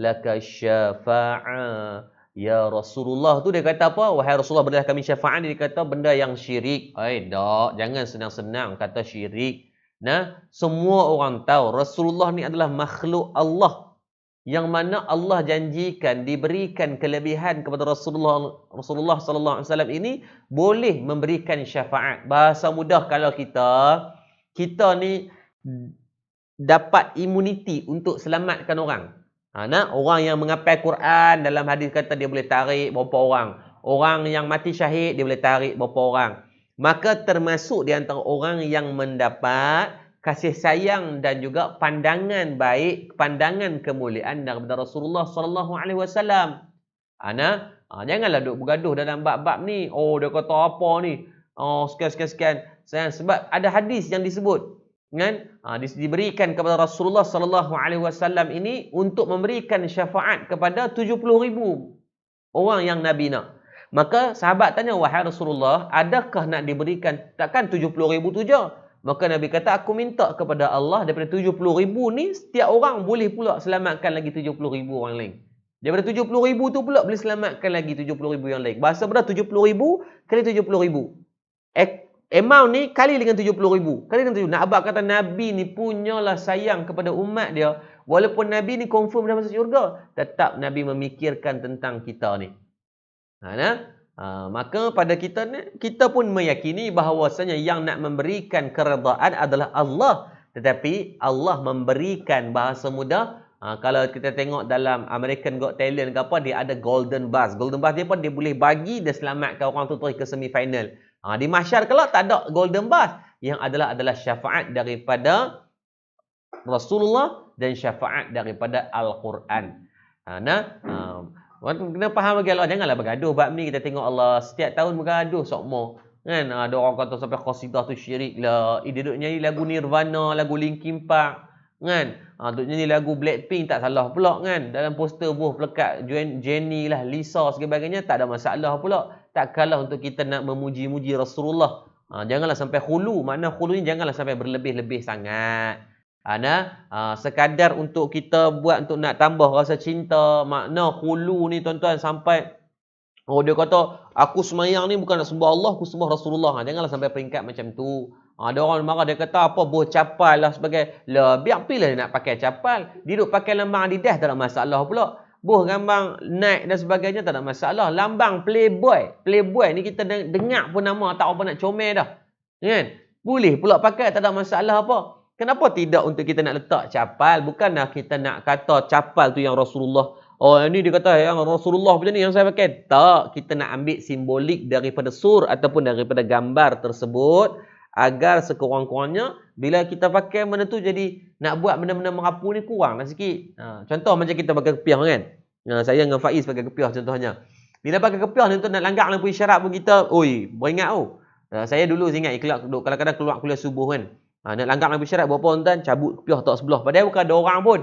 laka syafa'a ya Rasulullah tu dia kata apa? Wahai Rasulullah, berilah kami syafaat. Dia kata benda yang syirik. Tak, jangan senang-senang kata syirik. Nah, semua orang tahu Rasulullah ni adalah makhluk Allah yang mana Allah janjikan diberikan kelebihan kepada Rasulullah sallallahu alaihi wasallam ini boleh memberikan syafaat. Bahasa mudah kalau kita ni dapat imuniti untuk selamatkan orang. Orang yang menghafal Quran, dalam hadis kata dia boleh tarik berapa orang. Orang yang mati syahid, dia boleh tarik berapa orang. Maka termasuk di antara orang yang mendapat kasih sayang dan juga pandangan baik, pandangan kemuliaan daripada Rasulullah sallallahu alaihi wasallam. Janganlah duk bergaduh dalam bab-bab ni. Dia kata apa ni? Sekian. Sebab ada hadis yang disebut kan, diberikan kepada Rasulullah sallallahu alaihi wasallam ini untuk memberikan syafaat kepada 70,000 orang yang Nabi nak. Maka sahabat tanya, wahai Rasulullah, adakah nak diberikan? Takkan 70,000 tu je. Maka Nabi kata, aku minta kepada Allah daripada 70,000 ni setiap orang boleh pula selamatkan lagi 70,000 orang lain. Daripada 70,000 tu pula boleh selamatkan lagi 70,000 yang lain. Bahasa berapa? 70,000 kali 70,000. Amount ni kali dengan 70,000. Kali dengan 70,000. Nak abang kata Nabi ni punyalah sayang kepada umat dia. Walaupun Nabi ni confirm dah masuk syurga, tetap Nabi memikirkan tentang kita ni. Maka pada kita ni, kita pun meyakini bahawasanya yang nak memberikan keredaan adalah Allah. Tetapi Allah memberikan, bahasa mudah, kalau kita tengok dalam American Got Talent ke apa, dia ada golden buzz. Golden buzz dia pun dia boleh bagi dia selamatkan orang tu terus ke semifinal. Di mahsyar kalau tak ada golden buzz, yang adalah syafaat daripada Rasulullah dan syafaat daripada Al-Quran. Kena faham bagi Allah, janganlah bergaduh bab ni. Kita tengok Allah setiap tahun bergaduh sokmo. Kan ada orang kata sampai qasidah tu syirik lah. Dia duk nyanyi lagu Nirvana, lagu Linkin Park, kan? Duk nyanyi lagu Blackpink, tak salah pula kan? Dalam poster buah pelekat Jennie lah, Lisa sebagainya, tak ada masalah pula. Tak kalah untuk kita nak memuji-muji Rasulullah. Janganlah sampai khulu. Makna khulu ni janganlah sampai berlebih-lebih sangat. Sekadar untuk kita buat untuk nak tambah rasa cinta. Makna khulu ni tuan-tuan sampai dia kata aku semayang ni bukan nak sembah Allah, aku sembah Rasulullah. Janganlah sampai peringkat macam tu. Ada orang marah, dia kata apa boh capal lah sebagai. Biar pilih dia nak pakai capal. Dia duk pakai lambang Adidas, tak ada masalah pula. Boh gambar Nike dan sebagainya, tak ada masalah. Lambang Playboy ni kita dengar pun nama, tak apa nak comel dah. Kan? Boleh pula pakai, tak ada masalah apa. Kenapa tidak untuk kita nak letak capal? Bukanlah kita nak kata capal tu yang Rasulullah. Ini dia kata yang Rasulullah macam ni yang saya pakai. Tak, kita nak ambil simbolik daripada sur ataupun daripada gambar tersebut, agar sekurang-kurangnya bila kita pakai benda tu jadi nak buat benda-benda merapu ni kurang lah sikit. Contoh macam kita pakai kepiah kan. Saya dengan Faiz pakai kepiah contohnya. Bila pakai kepiah ni tu nak langgar lampu isyarat pun kita, beringat saya dulu ingat kadang-kadang keluar kuliah subuh kan. Nak langgar lampu isyarat berapa tuan, cabut kepiah tak sebelah. Padahal bukan ada orang pun.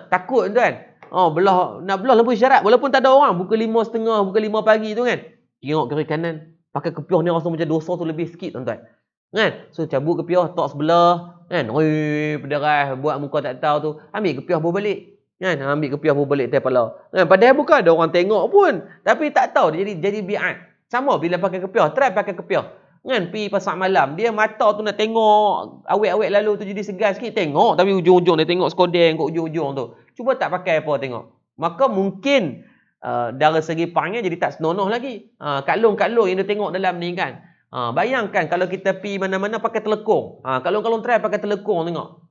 Takut tuan. Nak belah lampu isyarat walaupun tak ada orang, pukul 5.30, pukul 5 pagi tu kan. Tengok kiri kanan, pakai kepiah ni rasa macam dosa tu lebih sikit tuan-tuan. Kan? So cabut kepiah tok sebelah, kan? Oi, pederai buat muka tak tahu tu. Ambil kepiah bawa balik. Kan? Ambil kepiah bawa balik atas kepala. Kan? Padahal bukan ada orang tengok pun, tapi tak tahu dia jadi biat. Sama bila pakai kepiah, try pakai kepiah. Kan? Pergi pasar malam, dia mata tu nak tengok awet-awet lalu tu jadi segar sikit, tengok tapi ujung-ujung dia tengok skodeng kat ujung-ujung tu. Cuba tak pakai apa tengok. Maka mungkin dari segi panggil jadi tak senonoh lagi. Kalung-kalung yang dia tengok dalam ni kan. Bayangkan kalau kita pi mana-mana pakai telekung. Kalung-kalung try pakai telekung tengok.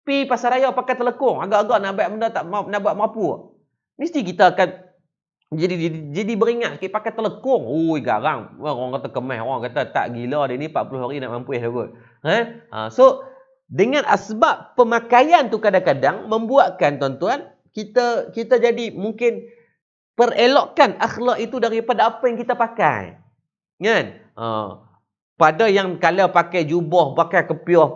Pi pasar raya pakai telekung, agak-agak nak buat benda tak nak buat mampu. Mesti kita akan jadi beringat sikit pakai telekung. Oi, garang. Orang kata kemas, orang kata tak gila dia ni 40 hari nak mampu kot. So dengan asbab pemakaian tu kadang-kadang membuatkan tuan-tuan kita jadi mungkin perelokkan akhlak itu daripada apa yang kita pakai. Kan? Pada yang kalau pakai jubah, pakai kepiah,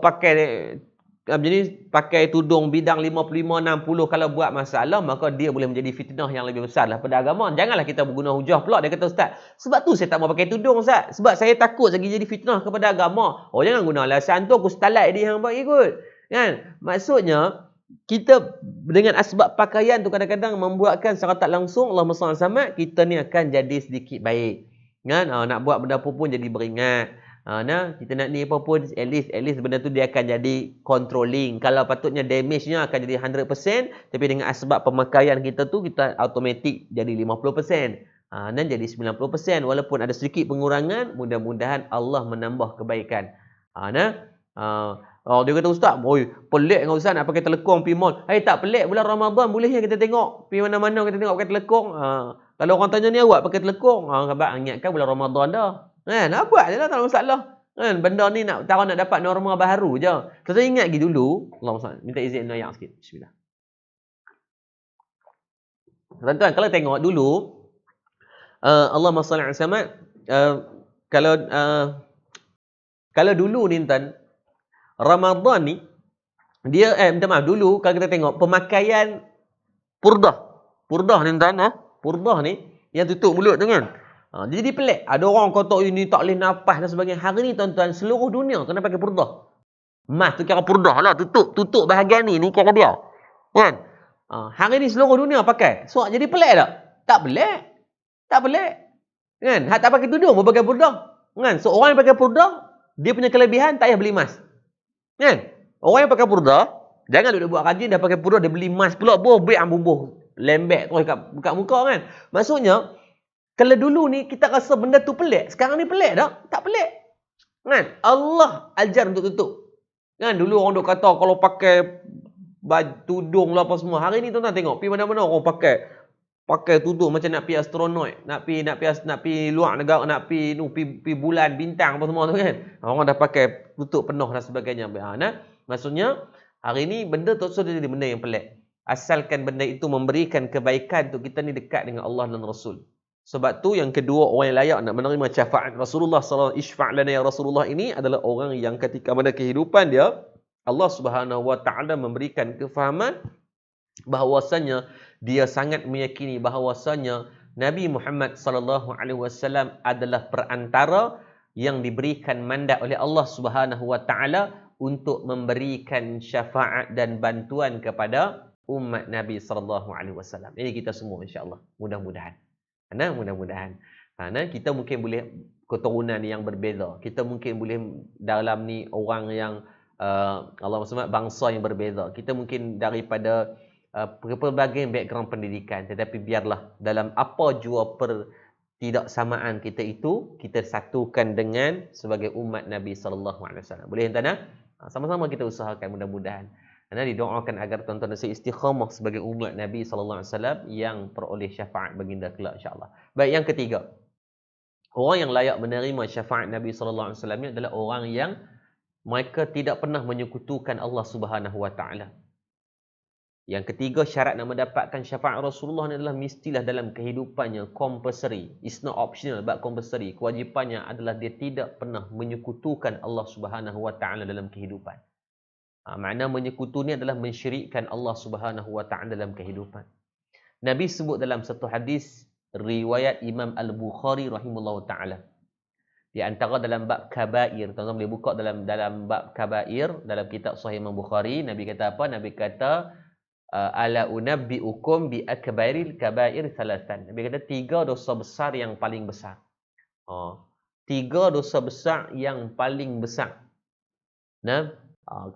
jadi pakai tudung bidang 55 60 kalau buat masalah maka dia boleh menjadi fitnah yang lebih besar lah pada agama. Janganlah kita berguna hujah pula. Dia kata, "Ustaz, sebab tu saya tak mau pakai tudung, Ustaz. Sebab saya takut lagi jadi fitnah kepada agama." Oh, jangan guna alasan tu, aku setalat dia hang baik ikut. Kan? Maksudnya kita dengan asbab pakaian tu kadang-kadang membuatkan secara tak langsung Allahumma salli sama kita ni akan jadi sedikit baik. Kan? Nak buat benda apa pun jadi beringat. Kita nak ni apa pun at least benda tu dia akan jadi controlling. Kalau patutnya damage-nya akan jadi 100%, tapi dengan asbab pemakaian kita tu kita automatik jadi 50%. Dan jadi 90%. Walaupun ada sedikit pengurangan, mudah-mudahan Allah menambah kebaikan. Dia kata, "Ustaz, oi, pelik dengan Ustaz nak pakai telekong pergi mall." Tak pelik, bulan Ramadan bolehnya kita tengok. Pergi mana-mana kita tengok pakai telekong. Kalau orang tanya ni awak pakai telekong, khabar ingatkan bulan Ramadan dah. Nak buat je lah, tak ada masalah. Benda ni nak dapat norma baru je. Kita ingat lagi dulu, Allahumma minta izin ayat sikit. Bismillah. Tuan-tuan, kalau tengok dulu, Allahumma salli alaihi wasallam, kalau dulu ni tuan, Ramadan ni, dia, minta maaf, dulu kalau kita tengok pemakaian purdah. Purdah ni tuan, purdah ni, yang tutup mulut tu kan. Dia jadi pelik. Ada orang kata ini tak boleh nafas dan sebagainya. Hari ni tuan-tuan, seluruh dunia kena pakai purdah. Mas tu kira purdah lah. Tutup bahagian ni kira dia. Kan? Hari ni seluruh dunia pakai. So, jadi pelik tak? Tak pelik. Tak pelik. Kan? Hak tak pakai tudung pun pakai purdah. Kan? So, orang yang pakai purdah, dia punya kelebihan tak payah beli emas. Kan? Orang yang pakai purdah, jangan duduk buat rajin, dah pakai purdah, dia beli emas pula, bobek ambuh. Lembek tu kat muka kan? Maksudnya, kalau dulu ni kita rasa benda tu pelik, sekarang ni pelik tak? Tak pelik. Kan? Allah ajar untuk tutup. Kan? Dulu orang duk kata kalau pakai tudung lah apa semua. Hari ni tuan-tuan tengok, pergi mana-mana orang pakai tudung macam nak pergi astronaut, nak pergi luar negara, nak pergi bulan, bintang apa semua tu kan. Orang dah pakai tutup penuh dan sebagainya. Maksudnya hari ni benda tu sudah jadi benda yang pelik. Asalkan benda itu memberikan kebaikan tu, kita ni dekat dengan Allah dan Rasul. Sebab tu yang kedua, orang yang layak nak menerima syafaat Rasulullah sallallahu alaihi wasallam, isfa' lana ya Rasulullah, ini adalah orang yang ketika mana kehidupan dia, Allah Subhanahu wa taala memberikan kefahaman bahawasanya dia sangat meyakini bahawasanya Nabi Muhammad sallallahu alaihi wasallam adalah perantara yang diberikan mandat oleh Allah Subhanahu wa taala untuk memberikan syafaat dan bantuan kepada umat Nabi sallallahu alaihi wasallam. Ini kita semua insya-Allah, mudah-mudahan. Mudah-mudahan. Kita mungkin boleh keturunan yang berbeza. Kita mungkin boleh dalam ni orang yang Allah SWT bangsa yang berbeza. Kita mungkin daripada pelbagai background pendidikan. Tetapi biarlah dalam apa jua pertidaksamaan kita itu, kita satukan dengan sebagai umat Nabi SAW. Boleh tuan-tuan? Sama-sama kita usahakan mudah-mudahan. Didoakan agar tuan-tuan dan saya istiqamah sebagai umat Nabi sallallahu alaihi wasallam yang peroleh syafaat baginda kelak insya-Allah. Baik, yang ketiga. Orang yang layak menerima syafaat Nabi sallallahu alaihi wasallam adalah orang yang mereka tidak pernah menyekutukan Allah Subhanahu wa taala. Yang ketiga, syarat nak mendapatkan syafaat Rasulullah ni adalah mestilah dalam kehidupannya compulsory. It's not optional but compulsory. Kewajipannya adalah dia tidak pernah menyekutukan Allah Subhanahu wa taala dalam kehidupan. Makna menyekutu ni adalah mensyirikkan Allah Subhanahu wa taala dalam kehidupan. Nabi sebut dalam satu hadis riwayat Imam Al-Bukhari rahimahullah ta'ala. Di antara dalam bab kabair, tuan-tuan boleh buka dalam bab kabair dalam kitab Sahih Imam Bukhari. Nabi kata apa? Nabi kata ala unabbiukum bi akbaril kabair salasan. Nabi kata 3 dosa besar yang paling besar. 3 dosa besar yang paling besar. Nah,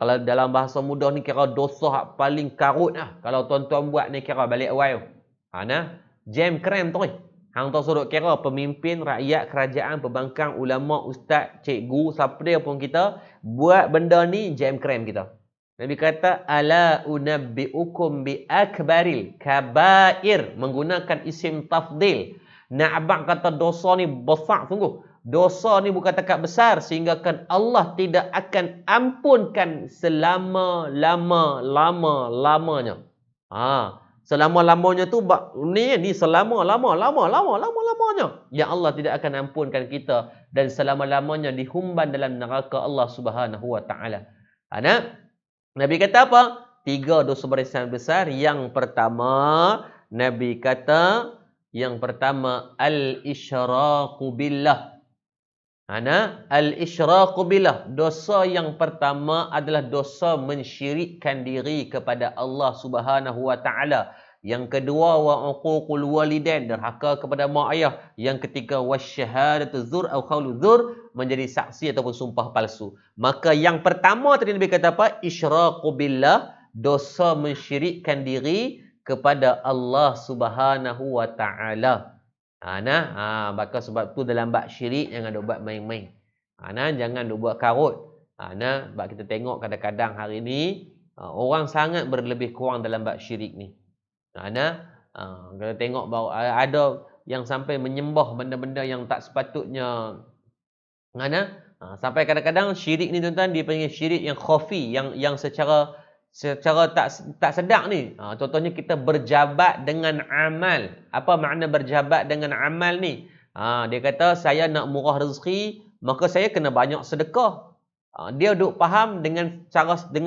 kalau dalam bahasa mudah ni kira dosa paling karut lah. Kalau tuan-tuan buat ni kira balik awal. Nah, jam krem tu. Hang tahu suruh kira pemimpin, rakyat, kerajaan, pembangkang, ulama, ustaz, cikgu, siapa dia pun kita buat benda ni jam krem kita. Nabi kata ala unabbiukum bi akbaril kabair, menggunakan isim tafdil. Nak abang kata dosa ni besar sungguh. Dosa ni bukan takat besar sehingga kan Allah tidak akan ampunkan selama-lamanya. Selama-lamanya tu ni selama-lamanya. Yang Allah tidak akan ampunkan kita dan selama-lamanya dihumban dalam neraka Allah Subhanahu wa taala. Nabi kata apa? 3 dosa besar. Yang pertama, Nabi kata al-isyraku billah. Al-isyraku billah. Dosa yang pertama adalah dosa mensyirikkan diri kepada Allah Subhanahu wa taala. Yang kedua wa uququl walidain, derhaka kepada mak ayah. Yang ketiga wasyahadatu zur atau qaulu zur, menjadi saksi ataupun sumpah palsu. Maka yang pertama tadi Nabi kata apa? Isyraku billah, dosa mensyirikkan diri kepada Allah Subhanahu wa taala. Maka sebab tu dalam bab syirik jangan duk buat main-main. Jangan duk buat karut. Sebab kita tengok kadang-kadang hari ni orang sangat berlebih kurang dalam bab syirik ni. Kita tengok bahawa ada yang sampai menyembah benda-benda yang tak sepatutnya. Sampai kadang-kadang syirik ni tuan-tuan dipanggil syirik yang khafi, yang secara tak sedar ni. Contohnya kita berjabat dengan amal. Apa makna berjabat dengan amal ni? Dia kata saya nak murah rezeki, maka saya kena banyak sedekah. Dia duk faham dengan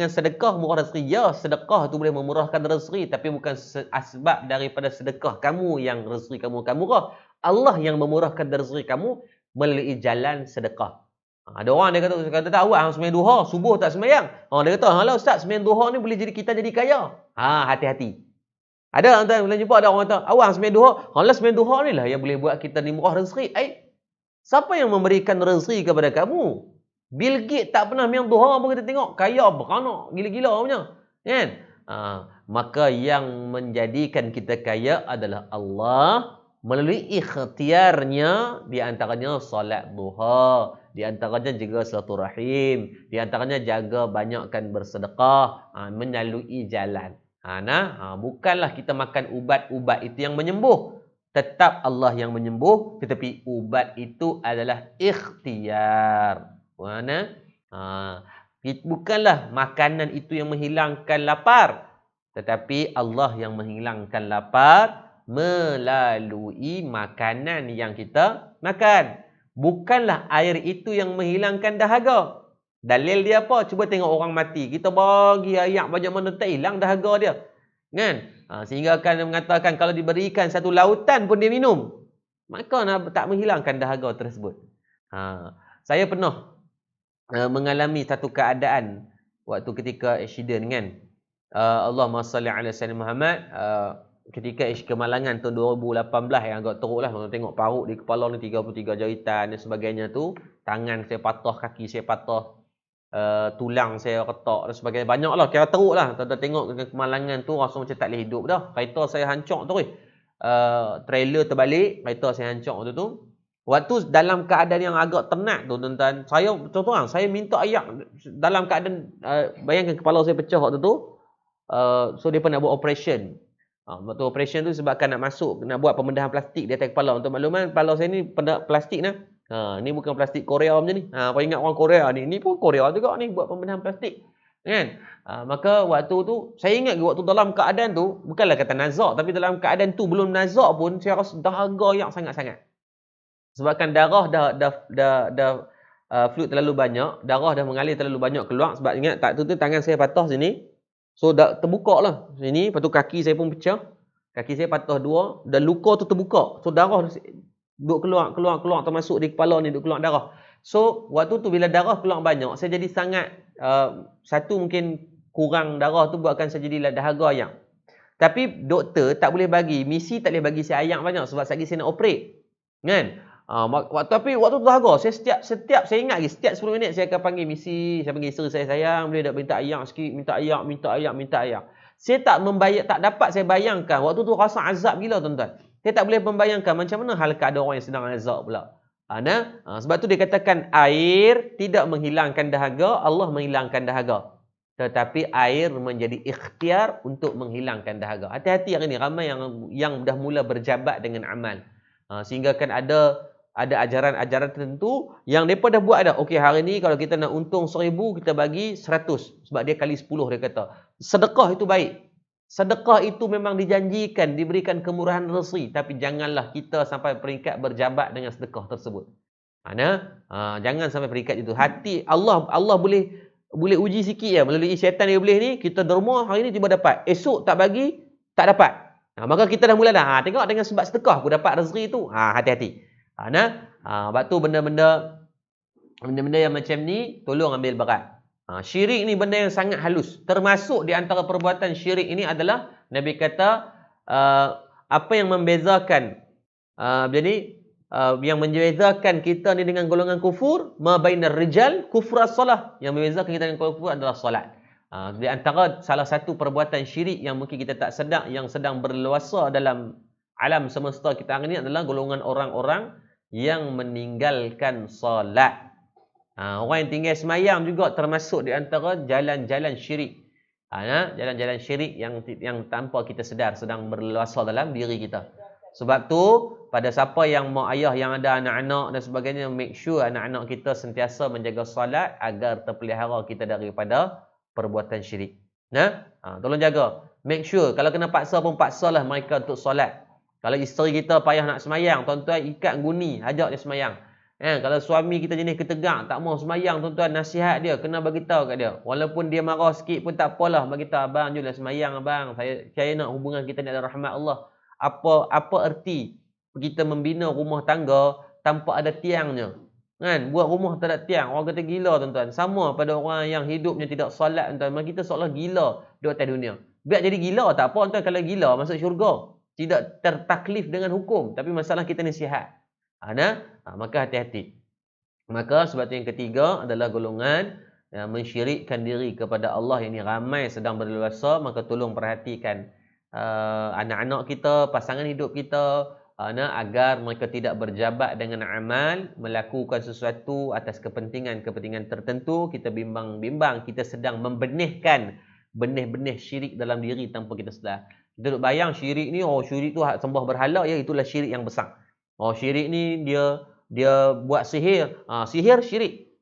sedekah murah rezeki. Ya, sedekah tu boleh memurahkan rezeki, tapi bukan asbab daripada sedekah kamu yang rezeki kamu akan murah. Allah yang memurahkan rezeki kamu melalui jalan sedekah. Ada orang dia kata tak awak hang sembahyang duha, subuh tak sembahyang. Dia kata, "Halah ustaz, sembahyang duha ni boleh jadi kita jadi kaya." Hati-hati. Ada tuan boleh jumpa ada orang kata, "Awak hang sembahyang duha, halah sembahyang duha ni lah yang boleh buat kita ni murah rezeki." Siapa yang memberikan rezeki kepada kamu? Bill Gates tak pernah sembahyang duha pun kita tengok kaya beranak gila-gila punya. Kan? Maka yang menjadikan kita kaya adalah Allah melalui ikhtiarnya, di antaranya solat duha, di antaranya jaga silaturahim, di antaranya jaga banyakkan bersedekah, melalui jalan. Bukanlah kita makan ubat-ubat itu yang menyembuh. Tetap Allah yang menyembuh, tetapi ubat itu adalah ikhtiar. Bukanlah makanan itu yang menghilangkan lapar, tetapi Allah yang menghilangkan lapar melalui makanan yang kita makan. Bukanlah air itu yang menghilangkan dahaga. Dalil dia apa? Cuba tengok orang mati. Kita bagi air banyak mana tak hilang dahaga dia. Kan? Sehingga akan mengatakan kalau diberikan satu lautan pun dia minum, maka tak menghilangkan dahaga tersebut. Saya pernah mengalami satu keadaan waktu ketika accident kan. Allahumma salli ala sayyidina Muhammad. Ketika kemalangan tahun 2018 yang agak teruk lah. Tengok parut di kepala ni 33 jaritan dan sebagainya tu. Tangan saya patah, kaki saya patah, tulang saya retak dan sebagainya. Banyak lah, kira teruk lah. Tuan-tuan tengok kemalangan tu rasa macam tak boleh hidup dah. Kereta saya hancur tu. Trailer terbalik, kereta saya hancur tu. Waktu dalam keadaan yang agak tenat tu tuan-tuan, saya minta ayak dalam keadaan bayangkan kepala saya pecah waktu tu. So dia pun nak buat operation. Waktu operation tu sebabkan nak buat pembedahan plastik di atas kepala. Untuk makluman, kepala saya ni plastik nah. Ni bukan plastik Korea macam ni. Apa ingat orang Korea ni? Ni pun Korea juga ni buat pembedahan plastik. Kan? Maka waktu tu saya ingat waktu dalam keadaan tu bukanlah kata nazak, tapi dalam keadaan tu belum nazak pun saya rasa dahaga yang sangat-sangat. Sebabkan darah dah fluid terlalu banyak, darah dah mengalir terlalu banyak keluar. Sebab ingat tak tu tangan saya patah sini. So dah terbuka lah sini, lepas tu kaki saya pun pecah. Kaki saya patah dua dan luka tu terbuka. So darah duk keluar termasuk di kepala ni duk keluar darah. So waktu tu bila darah keluar banyak, saya jadi sangat satu mungkin kurang darah tu buatkan saya jadi dahaga ayam. Tapi doktor tak boleh bagi, misi tak boleh bagi saya ayam banyak sebab lagi saya nak operate. Kan? Tapi waktu tu dahaga, saya setiap saya ingat lagi, setiap 10 minit saya akan panggil misi, saya panggil isteri saya, sayang boleh tak minta ayam sikit, minta ayam. Saya tak dapat saya bayangkan. Waktu tu rasa azab gila tuan-tuan. Saya tak boleh membayangkan macam mana hal keadaan orang yang sedang azab pula. Sebab tu dia katakan air tidak menghilangkan dahaga, Allah menghilangkan dahaga. Tetapi air menjadi ikhtiar untuk menghilangkan dahaga. Hati-hati hari ni ramai yang dah mula berjabat dengan amal. Sehingga kan ada ajaran-ajaran tertentu yang mereka dah buat dah. Okey, hari ni kalau kita nak untung 1,000, kita bagi 100. Sebab dia kali 10 dia kata. Sedekah itu baik. Sedekah itu memang dijanjikan, diberikan kemurahan rezeki. Tapi janganlah kita sampai peringkat berjabat dengan sedekah tersebut. Jangan sampai peringkat itu. Hati Allah boleh uji sikit ya. Melalui syaitan dia boleh ni, kita derma hari ni tiba dapat. Esok tak bagi, tak dapat. Maka kita dah mula dah. Tengok dengan sebab sedekah aku dapat rezeki tu. Hati-hati. Sebab tu benda-benda yang macam ni tolong ambil berat. Syirik ni benda yang sangat halus. Termasuk di antara perbuatan syirik ini adalah Nabi kata apa yang membezakan yang membezakan kita ni dengan golongan kufur, ma bainar rijal kufra salah. Yang membezakan kita dengan kufur adalah solat. Di antara salah satu perbuatan syirik yang mungkin kita tak sedar yang sedang berluasa dalam alam semesta kita hari ini adalah golongan orang-orang yang meninggalkan solat. Orang yang tinggal semayang juga termasuk di antara jalan-jalan syirik. Jalan-jalan syirik yang tanpa kita sedar sedang berluasa dalam diri kita. Sebab tu pada siapa yang mak ayah yang ada anak-anak dan sebagainya, make sure anak-anak kita sentiasa menjaga solat agar terpelihara kita daripada perbuatan syirik. Tolong jaga. Make sure kalau kena paksa pun paksalah mereka untuk solat. Kalau isteri kita payah nak semayang, tuan-tuan ikat guni, ajak dia semayang. Kalau suami kita jenis ketegang, tak mau semayang, tuan-tuan nasihat dia, kena bagi tahu kat dia. Walaupun dia marah sikit pun tak apalah, bagi tahu, abang jomlah semayang abang. Saya nak hubungan kita ni ada rahmat Allah. Apa erti kita membina rumah tangga tanpa ada tiangnya? Buat rumah tak ada tiang, orang kata gila tuan-tuan. Sama pada orang yang hidupnya tidak solat tuan-tuan. Kita seolah gila di atas dunia. Biar jadi gila tak apa tuan, kalau gila masuk syurga. Tidak tertaklif dengan hukum, tapi masalah kita ni sihat. Maka hati-hati. Maka sebab itu yang ketiga adalah golongan yang mensyirikkan diri kepada Allah. Yang ini ramai sedang berluasa. Maka tolong perhatikan anak-anak kita, pasangan hidup kita, agar mereka tidak berjabat dengan amal, melakukan sesuatu atas kepentingan tertentu. Kita bimbang-bimbang kita sedang membenihkan benih-benih syirik dalam diri tanpa kita sedar. Kita duk bayang syirik ni, syirik tu sembah berhala, ya itulah syirik yang besar. Syirik ni dia buat sihir. Sihir syirik.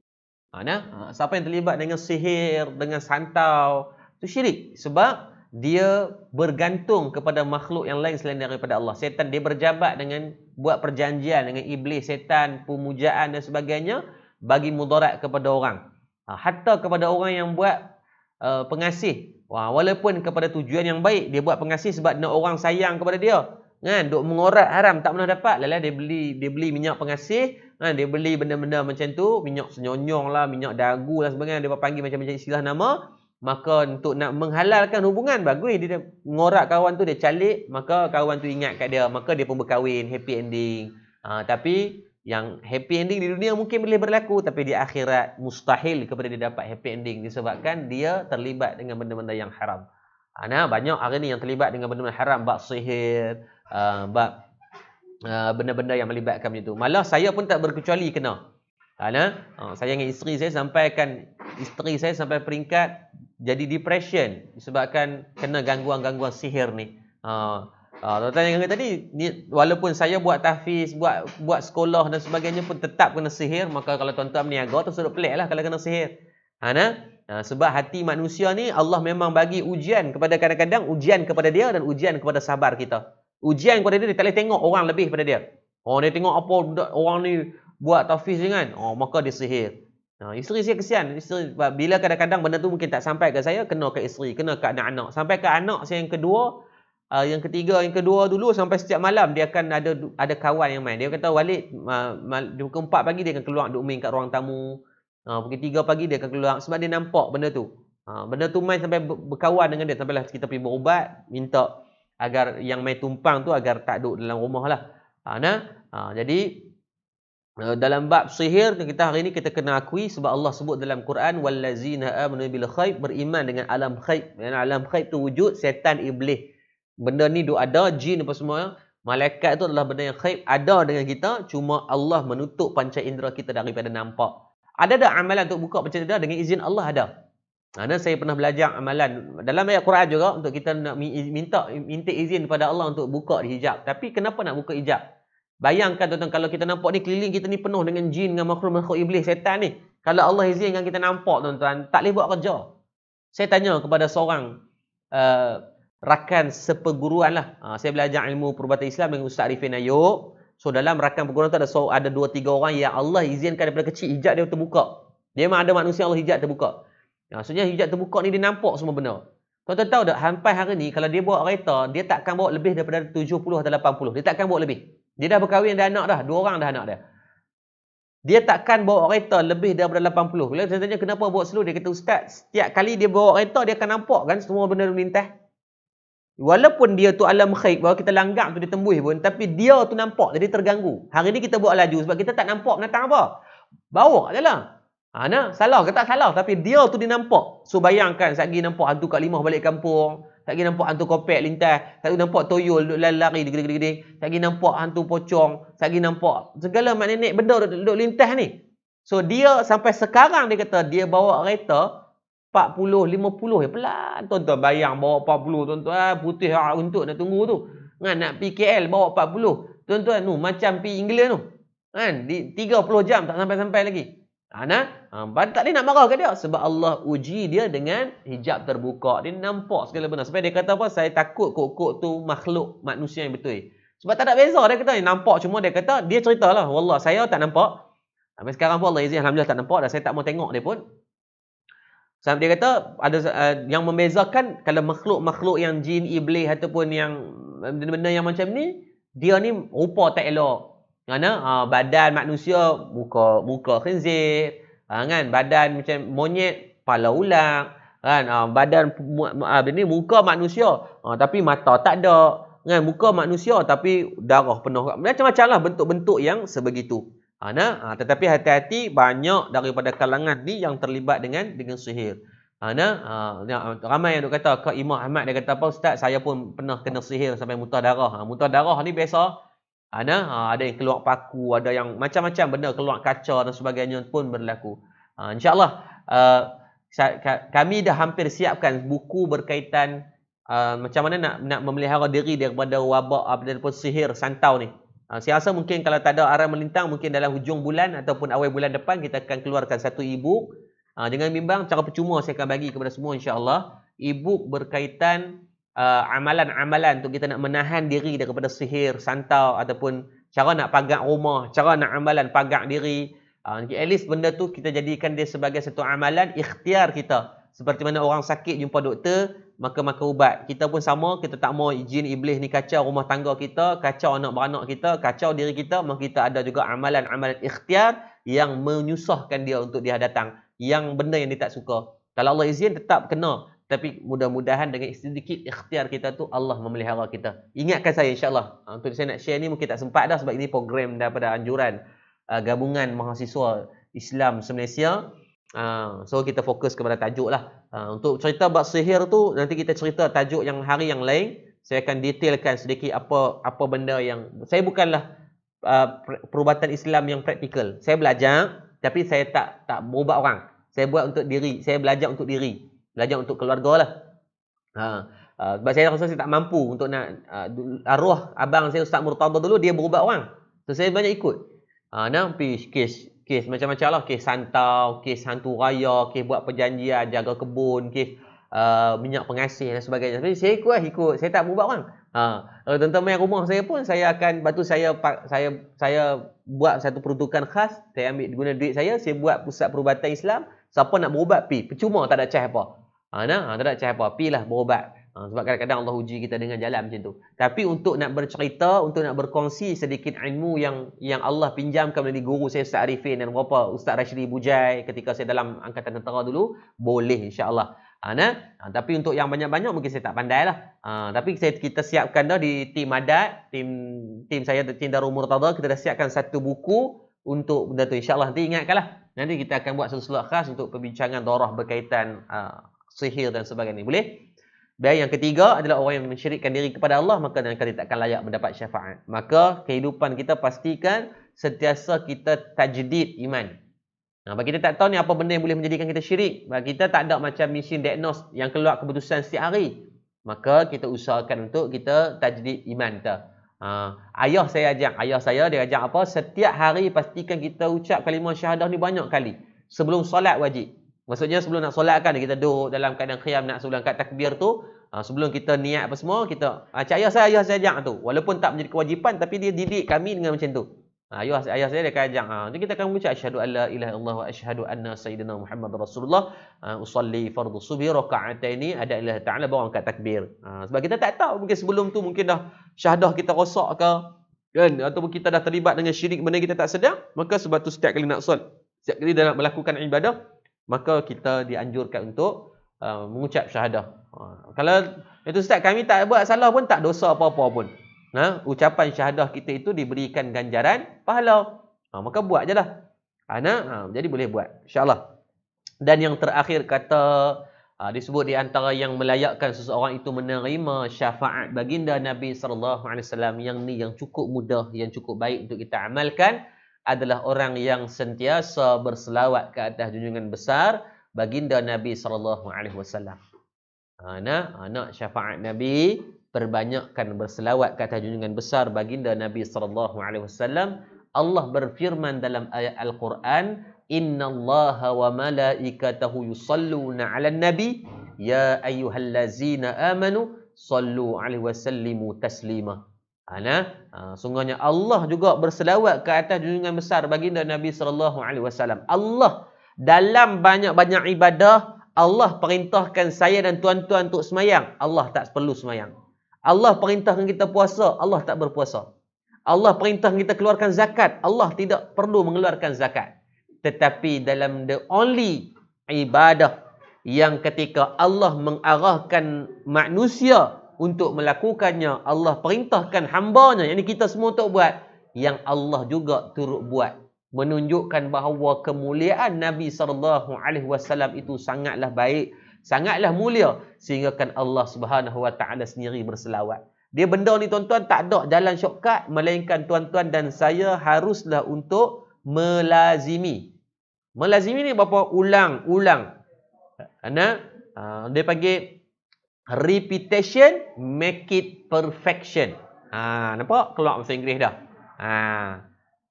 Siapa yang terlibat dengan sihir, dengan santau, itu syirik. Sebab dia bergantung kepada makhluk yang lain selain daripada Allah. Setan dia berjabat dengan buat perjanjian dengan iblis, setan, pemujaan dan sebagainya bagi mudarat kepada orang. Hatta kepada orang yang buat pengasih. Walaupun kepada tujuan yang baik, dia buat pengasih sebab nak orang sayang kepada dia. Duk mengorat haram tak pernah dapat. Dia beli minyak pengasih, dia beli benda-benda macam tu, minyak senyonyong lah, minyak dagu dan sebagainya, dia panggil macam-macam istilah nama. Maka untuk nak menghalalkan hubungan, bagus dia mengorat kawan tu, dia calik, maka kawan tu ingat kat dia, maka dia pun berkahwin, happy ending. Tapi yang happy ending di dunia mungkin boleh berlaku, tapi di akhirat mustahil kepada dia dapat happy ending disebabkan dia terlibat dengan benda-benda yang haram. Banyak hari ni yang terlibat dengan benda-benda haram, bab sihir, bab benda-benda yang melibatkan itu. Malah saya pun tak berkecuali kena. Saya dengan isteri saya sampai peringkat jadi depression disebabkan kena gangguan-gangguan sihir ni. Tuan-tuan yang kata tadi, walaupun saya buat tahfiz, buat sekolah dan sebagainya pun tetap kena sihir. Maka kalau tuan-tuan berniaga tu sudut pelik lah kalau kena sihir. Sebab hati manusia ni Allah memang bagi ujian kepada, kadang-kadang ujian kepada dia dan ujian kepada sabar kita. Ujian kepada dia tak boleh tengok orang lebih pada dia. Dia tengok apa orang ni buat tahfiz kan, maka dia sihir. Isteri saya kesian. Bila kadang-kadang benda tu mungkin tak sampai ke saya, kena ke isteri, kena ke anak-anak. Sampai ke anak saya yang kedua, yang ketiga, yang kedua dulu sampai setiap malam dia akan ada kawan yang main. Dia kata Walid pukul 4 pagi dia akan keluar duk main kat ruang tamu. Pukul 3 pagi dia akan keluar sebab dia nampak benda tu. Benda tu main sampai berkawan dengan dia sampailah kita pergi berubat, minta agar yang main tumpang tu agar tak duduk dalam rumah lah. Jadi dalam bab sihir kita hari ni kita kena akui sebab Allah sebut dalam Quran wallazina amanu bil ghaib, beriman dengan alam ghaib. Dan alam ghaib tu wujud setan iblis. Benda ni duk ada, jin apa semua, malaikat tu adalah benda yang ghaib, ada dengan kita, cuma Allah menutup panca indera kita daripada nampak. Ada tak amalan untuk buka panca indera dengan izin Allah? Ada. Saya pernah belajar amalan dalam ayat Quran juga untuk kita nak minta izin pada Allah untuk buka hijab. Tapi kenapa nak buka hijab? Bayangkan tuan-tuan, kalau kita nampak ni keliling kita ni penuh dengan jin, dengan makhluk-makhluk iblis, setan ni. Kalau Allah izinkan kita nampak tuan-tuan, tak boleh buat kerja. Saya tanya kepada seorang rakan seperguruan lah. Saya belajar ilmu perubatan Islam dengan Ustaz Arifin Ayub. So dalam rakan perguruan tu ada 2-3 orang yang Allah izinkan daripada kecil hijab dia terbuka. Dia memang ada manusia Allah hijab terbuka. Maksudnya hijab terbuka ni dia nampak semua benda. Tuan-tuan tahu tak, sampai hari ni kalau dia bawa kereta, dia takkan bawa lebih daripada 70 atau 80. Dia takkan bawa lebih. Dia dah berkahwin, dah anak dah. 2 orang dah anak dia. Dia takkan bawa kereta lebih daripada 80. Bila saya tanya kenapa bawa slow, dia kata Ustaz, setiap kali dia bawa kereta, dia akan nampak kan semua benda melintas. Walaupun dia tu alam ghaib, bahawa kita langgar tu dia tembus pun, tapi dia tu nampak, jadi terganggu. Hari ni kita buat laju sebab kita tak nampak binatang apa. Bawa je lah. Salah ke tak salah, tapi dia tu dia nampak. So bayangkan, satgi nampak hantu Kak Limah balik kampung, satgi nampak hantu kopek lintas, satgi nampak toyol lari gede-gede, satgi nampak hantu pocong, satgi nampak segala mak nenek benda duduk lintas ni. So dia sampai sekarang dia kata dia bawa kereta 40, 50 pelan tuan-tuan. Bayang bawa 40 tuan-tuan, putih untuk nak tunggu tu. Kan nak pergi KL bawa 40. Tuan-tuan tu macam pergi England tu. Kan di 30 jam tak sampai-sampai lagi. Tak boleh nak marah ke dia sebab Allah uji dia dengan hijab terbuka. Dia nampak segala benda. Sampai dia kata apa? Saya takut kok-kok tu makhluk manusia yang betul. Sebab tak ada beza dia kata dia nampak, cuma dia kata dia ceritalah, wallah saya tak nampak. Sampai sekarang pun Allah izin alhamdulillah tak nampak dah, saya tak mau tengok dia pun. Sampai dia kata ada yang membezakan kalau makhluk-makhluk yang jin, iblis ataupun yang benda-benda yang macam ni, dia ni rupa tak elok. Kerana badan manusia muka khinzir, kan, badan macam monyet, kepala ulang, kan, badan ni muka manusia, tapi mata tak ada, kan, muka manusia tapi darah penuh. Macam-macam lah bentuk-bentuk yang sebegitu. Tetapi hati-hati, banyak daripada kalangan ni yang terlibat dengan sihir. Ramai yang duk kata, Kak Imam Ahmad dia kata apa, Ustaz, saya pun pernah kena sihir sampai muntah darah. Muntah darah ni biasa. Ada yang keluar paku, ada yang macam-macam benda, keluar kaca dan sebagainya pun berlaku. InsyaAllah kami dah hampir siapkan buku berkaitan macam mana nak memelihara diri daripada wabak daripada sihir santau ni. Saya rasa mungkin kalau tak ada arah melintang, mungkin dalam hujung bulan ataupun awal bulan depan kita akan keluarkan satu e-book. Jangan bimbang, cara percuma saya akan bagi kepada semua insya-Allah. E-book berkaitan amalan-amalan untuk kita nak menahan diri daripada sihir, santau ataupun cara nak pagak rumah, cara nak amalan pagak diri. At least benda tu kita jadikan dia sebagai satu amalan ikhtiar kita. Seperti mana orang sakit jumpa doktor, maka ubat. Kita pun sama, kita tak mau jin iblis ni kacau rumah tangga kita, kacau anak beranak kita, kacau diri kita, maka kita ada juga amalan-amalan ikhtiar yang menyusahkan dia untuk dia datang. Yang benda yang dia tak suka. Kalau Allah izin tetap kena. Tapi mudah-mudahan dengan sedikit ikhtiar kita tu Allah memelihara kita. Ingatkan saya insya-Allah. Untuk saya nak share ni mungkin tak sempat dah sebab ini program daripada anjuran gabungan mahasiswa Islam se-Malaysia. So kita fokus kepada tajuk lah. Untuk cerita bab sihir tu nanti kita cerita tajuk yang hari yang lain. Saya akan detailkan sedikit apa benda yang saya bukanlah perubatan Islam yang praktikal. Saya belajar tapi saya tak berubat orang. Saya buat untuk diri, saya belajar untuk diri, belajar untuk keluarga lah. Sebab saya rasa saya tak mampu untuk nak arwah abang saya Ustaz Murtada dulu dia berubat orang. So saya banyak ikut. Pergi kes macam-macam lah, kes santau, kes hantu raya, kes buat perjanjian, jaga kebun, kes minyak pengasih dan sebagainya. Tapi saya ikut, saya tak berubat orang. Kalau tuan-tuan main rumah saya pun, saya akan, batu saya buat satu peruntukan khas, saya ambil guna duit saya buat pusat perubatan Islam. Siapa nak berubat, pergi. Percuma tak ada cah apa. Tak ada cah apa, pergilah berubat. Sebab kadang-kadang Allah uji kita dengan jalan macam tu. Tapi untuk nak bercerita, untuk nak berkongsi sedikit ilmu yang Allah pinjamkan dari guru saya Ustaz Arifin dan beberapa Ustaz Rashidi Bujai ketika saya dalam angkatan tentera dulu, boleh insya-Allah. Tapi untuk yang banyak-banyak mungkin saya tak pandai lah. Tapi kita siapkan dah di tim adat, tim saya, tim Darul Murtada, kita dah siapkan satu buku untuk benda tu. InsyaAllah nanti ingatkanlah. Nanti kita akan buat sesuatu khas untuk perbincangan daurah berkaitan sihir dan sebagainya. Boleh? Dan yang ketiga adalah orang yang mensyirikkan diri kepada Allah, maka dia takkan layak mendapat syafaat. Maka kehidupan kita pastikan sentiasa kita tajdid iman. Bagi kita tak tahu ni apa benda yang boleh menjadikan kita syirik. Bagi kita tak ada macam mesin diagnos yang keluar keputusan setiap hari. Maka kita usahakan untuk kita tajdid iman kita. Ayah saya dia ajak apa? Setiap hari pastikan kita ucap kalimah syahadah ni banyak kali. Sebelum solat wajib. Maksudnya sebelum nak solat kan kita duduk dalam keadaan qiyam nak sebelum angkat takbir tu, sebelum kita niat apa semua, kita ayah saya ajak tu. Walaupun tak menjadi kewajipan tapi dia didik kami dengan macam tu. Ayah saya dia akan ajak. Jadi kita akan mengucap asyhadu alla ilaha illallah wa asyhadu anna sayyidina Muhammad Rasulullah, usolli fardhu subhi raka'ataini ada ilah ta'ala baru angkat takbir. Sebab kita tak tahu mungkin sebelum tu mungkin dah syahadah kita rosak ke kan, ataupun kita dah terlibat dengan syirik benda kita tak sedar, maka sebab tu setiap kali nak solat, setiap kali nak melakukan ibadah, maka kita dianjurkan untuk mengucap syahadah. Kalau itu Ustaz kami tak buat salah pun tak dosa apa-apa pun. Ucapan syahadah kita itu diberikan ganjaran pahala. Maka buat je lah. Jadi boleh buat. InsyaAllah. Dan yang terakhir kata, disebut di antara yang melayakkan seseorang itu menerima syafaat baginda Nabi SAW yang cukup mudah, yang cukup baik untuk kita amalkan, adalah orang yang sentiasa berselawat ke atas junjungan besar baginda Nabi SAW. Nak syafaat Nabi, perbanyakkan berselawat ke atas junjungan besar baginda Nabi SAW. Allah berfirman dalam ayat Al-Quran, innallaha wa malaikatahu yusalluna 'alan nabi ya ayyuhallazina amanu sallu 'alaihi wasallimu taslima. Sungguhnya Allah juga berselawat ke atas junjungan besar baginda Nabi SAW. Allah dalam banyak-banyak ibadah, Allah perintahkan saya dan tuan-tuan untuk semayang, Allah tak perlu semayang. Allah perintahkan kita puasa, Allah tak berpuasa. Allah perintahkan kita keluarkan zakat, Allah tidak perlu mengeluarkan zakat. Tetapi dalam the only ibadah yang ketika Allah mengarahkan manusia untuk melakukannya, Allah perintahkan hambanya, yang kita semua untuk buat, yang Allah juga turut buat, menunjukkan bahawa kemuliaan Nabi SAW itu sangatlah baik, sangatlah mulia, sehingga kan Allah Subhanahu Wa Taala sendiri berselawat. Dia benda ni tuan-tuan tak ada jalan shortcut, melainkan tuan-tuan dan saya haruslah untuk melazimi. Melazimi ni berapa? Ulang-ulang. Dia panggil repetition make it perfection. Nampak? Keluar bahasa Inggeris dah.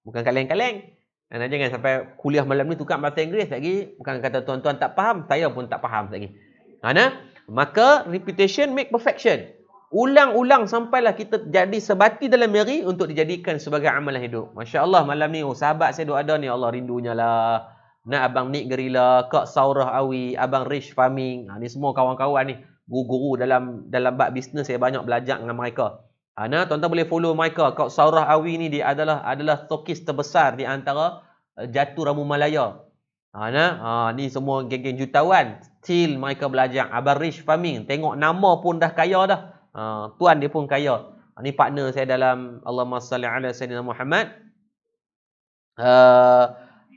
Bukan kaleng-kaleng. Jangan sampai kuliah malam ni tukar bahasa Inggeris lagi. Bukan kata tuan-tuan tak faham, saya pun tak faham lagi. Maka repetition make perfection. Ulang-ulang sampailah kita jadi sebati dalam diri untuk dijadikan sebagai amalan hidup. Masya Allah malam ni, sahabat saya ada ni, Allah rindunya lah. Nak Abang Nick Gerila, Kak Saurah Awi, Abang Rich Farming. Ni semua kawan-kawan ni. Guru-guru dalam bab bisnes, saya banyak belajar dengan mereka. Tuan-tuan boleh follow mereka. Kak Saurah Awi ni dia adalah stokis terbesar di antara Jatu Ramu Malaya. Ni semua geng-geng jutawan. Still mereka belajar. Abang Rich Farming, tengok nama pun dah kaya dah. Tuan dia pun kaya. Ni partner saya dalam Allahumma salli ala sayyidina Muhammad.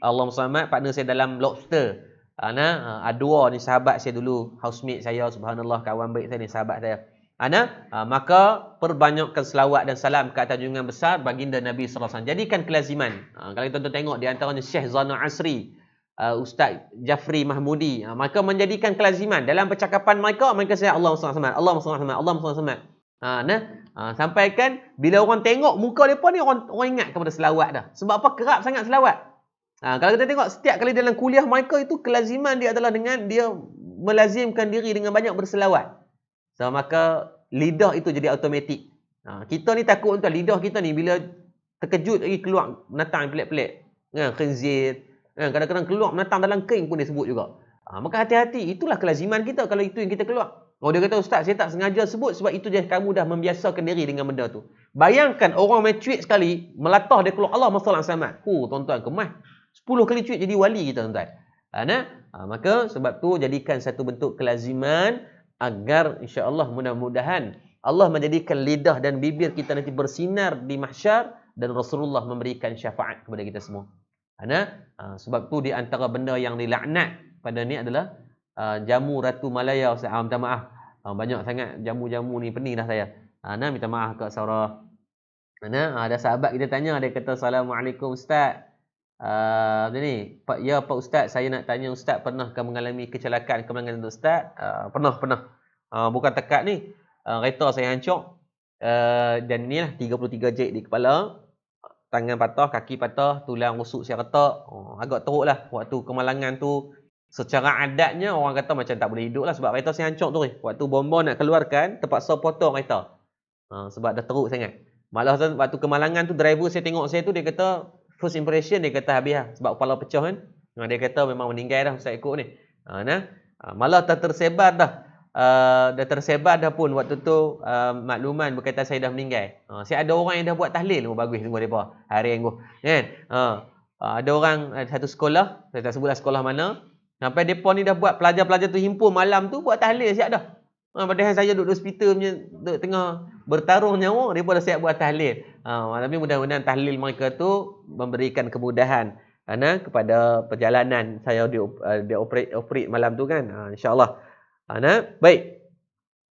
Allahumma salli ala partner saya dalam Lobster. Adwa ni sahabat saya dulu, housemate saya, subhanallah, kawan baik saya ni, sahabat saya. Maka perbanyakkan selawat dan salam ke atas junjungan besar baginda Nabi SAW. Jadikan kelaziman. Kalau tuan-tuan tengok di antaranya Syekh Zana Asri, Ustaz Jafri Mahmudi, maka menjadikan kelaziman dalam percakapan mereka saya Allahumma salli ala Allahumma salli ala Allahumma salli ala. Sampaikan bila orang tengok muka depa ni, orang ingat kepada selawat dah. Sebab apa? Kerap sangat selawat. Kalau kita tengok setiap kali dalam kuliah mereka itu, kelaziman dia adalah dengan dia melazimkan diri dengan banyak berselawat. So maka lidah itu jadi automatik. Kita ni takut untuk lidah kita ni bila terkejut lagi keluar binatang pelik-pelik. Khinzir. Kadang-kadang keluar binatang dalam kering pun disebut juga. Maka hati-hati, itulah kelaziman kita kalau itu yang kita keluar. Oh, dia kata, Ustaz, saya tak sengaja sebut sebab itu dia kamu dah membiasakan diri dengan benda tu. Bayangkan orang main tweet sekali, melatah dia keluar Allah masalah samad. Tuan-tuan, kemas. 10 kali tweet jadi wali kita, tuan-tuan. Maka sebab tu jadikan satu bentuk kelaziman agar insya-Allah mudah-mudahan Allah menjadikan lidah dan bibir kita nanti bersinar di mahsyar dan Rasulullah memberikan syafaat kepada kita semua. Sebab tu di antara benda yang dilaknat pada ni adalah jamu Ratu Malaya. Minta maaf. Banyak sangat jamu-jamu ni, pening dah saya. Minta maaf Kak Sarah. Ada sahabat kita tanya, dia kata, Assalamualaikum Ustaz. Ya Pak Ustaz, saya nak tanya Ustaz, pernahkah mengalami kecelakaan kemalangan Ustaz? Pernah. Bukan tekak ni. Kereta saya hancur. Dan ni lah 33 jek di kepala. Tangan patah, kaki patah, tulang rusuk saya retak. Agak teruk lah waktu kemalangan tu. Secara adatnya orang kata macam tak boleh hidup lah sebab kereta saya hancur tu. Waktu bomba nak keluarkan, terpaksa potong kereta. Sebab dah teruk sangat. Malah waktu kemalangan tu, driver saya tengok saya tu, dia kata, first impression dia kata habis lah. Sebab kepala pecah kan. Dia kata memang meninggal dah Ustaz ikut ni. Malah dah tersebar dah. Dah tersebar dah pun waktu tu makluman berkaitan saya dah meninggal. Saya ada orang yang dah buat tahlil. Bagus tunggu mereka. Hari yang kan. Ada orang satu sekolah, saya tak sebutlah sekolah mana. Sampai mereka ni dah buat, pelajar-pelajar tu himpun malam tu buat tahlil siap dah. Padahal saya duduk hospital punya, tengah bertaruh nyawa, mereka dah siap buat tahlil. Tapi mudah-mudahan tahlil mereka tu memberikan kemudahan kepada perjalanan saya dia operate malam tu kan. InsyaAllah. Baik.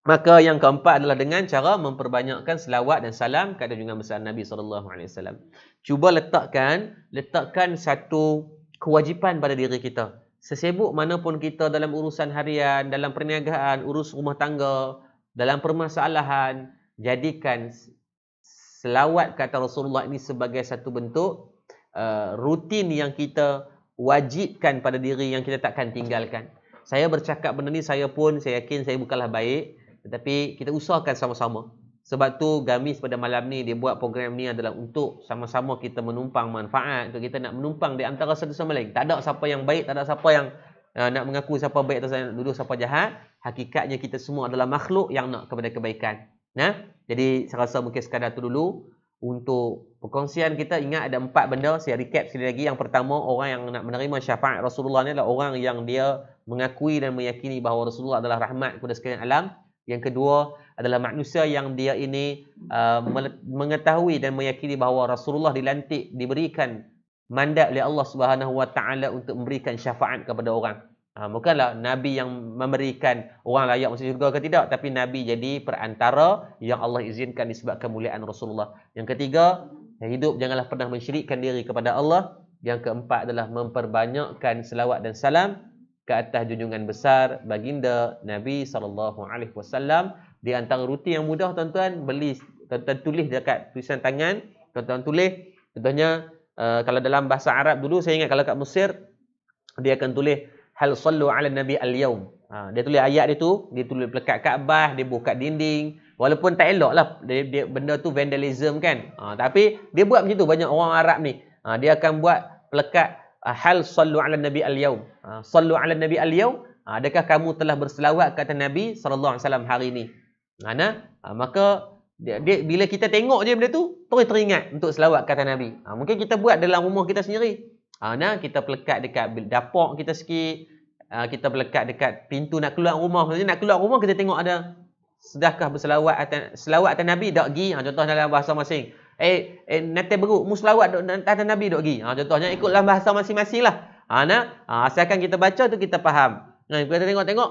Maka yang keempat adalah dengan cara memperbanyakkan selawat dan salam kepada junjungan besar Nabi SAW. Cuba letakkan satu kewajipan pada diri kita. Sesibuk manapun kita dalam urusan harian, dalam perniagaan, urus rumah tangga, dalam permasalahan, jadikan selawat kata Rasulullah ini sebagai satu bentuk rutin yang kita wajibkan pada diri yang kita takkan tinggalkan. Saya bercakap benda ni, saya yakin saya bukanlah baik, tetapi kita usahakan sama-sama. Sebab tu Gamis pada malam ni dia buat program ni adalah untuk sama-sama kita menumpang manfaat, untuk kita nak menumpang di antara satu sama lain. Tak ada siapa yang baik, tak ada siapa yang nak mengaku siapa baik atau nak duduk siapa jahat. Hakikatnya kita semua adalah makhluk yang nak kepada kebaikan. Jadi saya rasa mungkin sekadar tu dulu untuk perkongsian kita. Ingat ada 4 benda, saya recap sekali lagi. Yang pertama, orang yang nak menerima syafaat Rasulullah ni adalah orang yang dia mengakui dan meyakini bahawa Rasulullah adalah rahmat kepada sekalian alam. Yang kedua adalah manusia yang dia ini mengetahui dan meyakini bahawa Rasulullah dilantik, diberikan mandat oleh Allah Subhanahu Wa Taala untuk memberikan syafaat kepada orang. Bukanlah Nabi yang memberikan orang layak masuk syurga ke tidak, tapi Nabi jadi perantara yang Allah izinkan disebabkan kemuliaan Rasulullah. Yang ketiga, hidup janganlah pernah mensyirikkan diri kepada Allah. Yang keempat adalah memperbanyakkan selawat dan salam ke atas junjungan besar baginda Nabi SAW. Di antara rutin yang mudah tuan-tuan, tuan-tuan tulis dekat tulisan tangan, tuan-tuan tulis. Contohnya kalau dalam bahasa Arab dulu, saya ingat kalau kat Mesir dia akan tulis hal sallu ala nabi al-yawm. Dia tulis ayat dia tu, dia tulis pelekat Kaabah, dia buka dinding. Walaupun tak elok lah, dia benda tu vandalism kan. Tapi dia buat macam tu, banyak orang Arab ni. Dia akan buat pelekat hal sallu ala nabi al-yawm. Sallu ala nabi al-yawm. Adakah kamu telah berselawat kata Nabi SAW hari ini? Maka dia, bila kita tengok je benda tu, terus teringat untuk selawat kata Nabi. Mungkin kita buat dalam rumah kita sendiri. Kita pelekat dekat dapur kita sikit. Kita pelekat dekat pintu nak keluar rumah. Maksudnya nak keluar rumah kita tengok ada sedekah berselawat atas Nabi dak gi. Contoh dalam bahasa masing. Nanti beruk mu selawat atas Nabi dak gi. Contohnya ikut dalam bahasa masing-masing lah. Asalkan kita baca tu kita faham. Bila kita tengok-tengok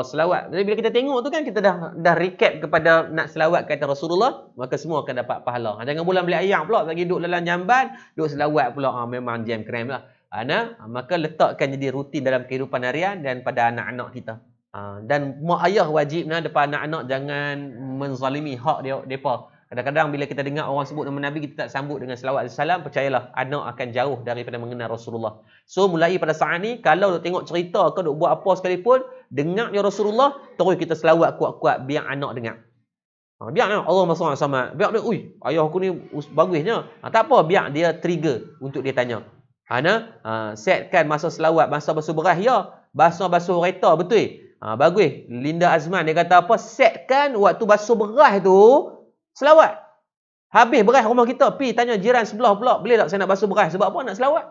selawat. Jadi bila kita tengok tu kan kita dah recap kepada nak selawat kata Rasulullah, maka semua akan dapat pahala. Jangan pula beli ayam pula lagi duduk dalam jamban, duduk selawat pula. Memang jam krem lah. Maka letakkan jadi rutin dalam kehidupan harian dan pada anak-anak kita. Dan mak ayah wajib depan anak-anak jangan menzalimi hak dia depa. Kadang-kadang bila kita dengar orang sebut nama Nabi, kita tak sambut dengan selawat dan salam, percayalah anak akan jauh daripada mengenal Rasulullah. So mulai pada saat ni, kalau duk tengok cerita ke duk buat apa sekalipun, dengar ya Rasulullah, terus kita selawat kuat-kuat biar anak dengar. Biar Allah sama. Biar dia, ayah aku ni bagusnya. Tak apa, biar dia trigger untuk dia tanya. Setkan masa selawat, masa basuh beras ya, basuh kereta betul. Bagus. Linda Azman dia kata apa? Setkan waktu basuh beras tu selawat. Habis beras rumah kita, pi tanya jiran sebelah pula, boleh tak saya nak basuh beras? Sebab apa nak selawat?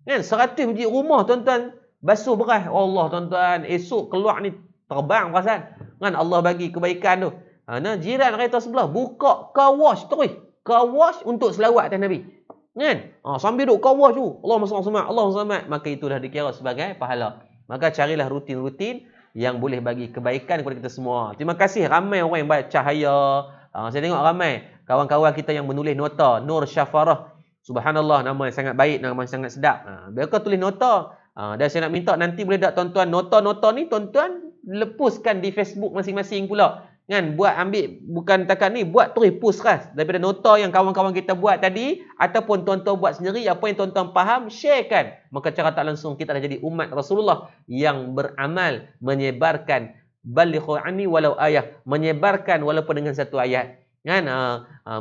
Kan 100 biji rumah tuan-tuan basuh beras. Allah tuan-tuan, esok keluar ni terbang perasaan. Kan Allah bagi kebaikan tu. Jiran kereta sebelah buka car wash terus. Car wash untuk selawat atas Nabi. Kan? Sambil duk car wash tu, Allahumma salli Allahumma salli, maka itulah dikira sebagai pahala. Maka carilah rutin-rutin yang boleh bagi kebaikan kepada kita semua. Terima kasih ramai orang yang baik cahaya. Saya tengok ramai kawan-kawan kita yang menulis nota. Nur Syafarah. Subhanallah, nama yang sangat baik, nama yang sangat sedap. Mereka tulis nota. Dan saya nak minta nanti boleh tak tuan-tuan, nota-nota ni tuan-tuan lepuskan di Facebook masing-masing pula. Kan? Buat ambil, bukan takat ni, buat terus post khas. Daripada nota yang kawan-kawan kita buat tadi, ataupun tuan-tuan buat sendiri, apa yang tuan-tuan faham, sharekan. Maka cara tak langsung kita dah jadi umat Rasulullah yang beramal, menyebarkan balighu anni walau ayat, menyebarkan walaupun dengan satu ayat. Kan?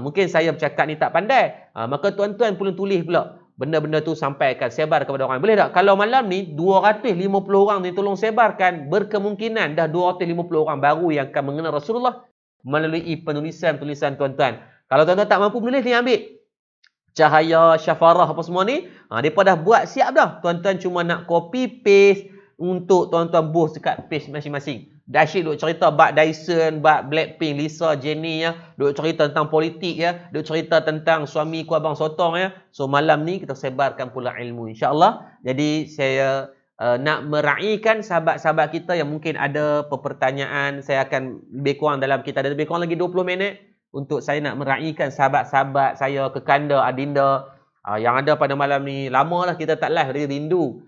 Mungkin saya bercakap ni tak pandai, maka tuan-tuan perlu tulis pula benda-benda tu, sampaikan, sebar kepada orang. Boleh tak? Kalau malam ni 250 orang ni tolong sebarkan, berkemungkinan dah 250 orang baru yang akan mengenal Rasulullah melalui penulisan-tulisan tuan-tuan. Kalau tuan-tuan tak mampu menulis ni, ambil Cahaya, Syafarah apa semua ni, mereka dah buat siap dah. Tuan-tuan cuma nak copy paste untuk tuan-tuan post dekat page masing-masing. Dahsyat duk cerita bab Dyson, bab Blackpink, Lisa, Jennie ya, duk cerita tentang politik ya, duk cerita tentang suami ku abang sotong ya. So malam ni kita sebarkan pula ilmu insya-Allah. Jadi saya nak meraihkan sahabat-sahabat kita yang mungkin ada pertanyaan. Saya akan lebih kurang dalam, kita ada lebih kurang lagi 20 minit untuk saya nak meraihkan sahabat-sahabat saya, kekanda, adinda yang ada pada malam ni. Lama lah kita tak live, rindu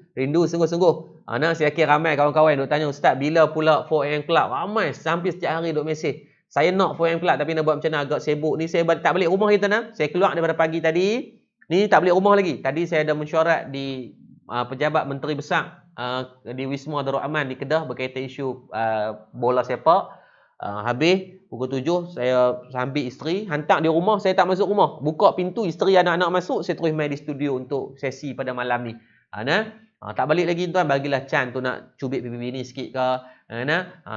sungguh-sungguh. Saya kira ramai kawan-kawan duk tanya, Ustaz bila pula 4am Club? Ramai, hampir setiap hari duk mesej. Saya nak 4am Club tapi nak buat macam mana, agak sibuk ni. Saya tak balik rumah kita nak. Saya keluar daripada pagi tadi. Ni tak balik rumah lagi. Tadi saya ada mesyuarat di pejabat menteri besar di Wisma Darul Aman di Kedah berkaitan isu bola sepak. Habis pukul 7 saya ambil isteri, hantar di rumah. Saya tak masuk rumah, buka pintu, isteri anak-anak masuk, saya terus main di studio untuk sesi pada malam ni. Tak balik lagi tuan, bagilah Chan tu nak cubit pipi ni sikit ke,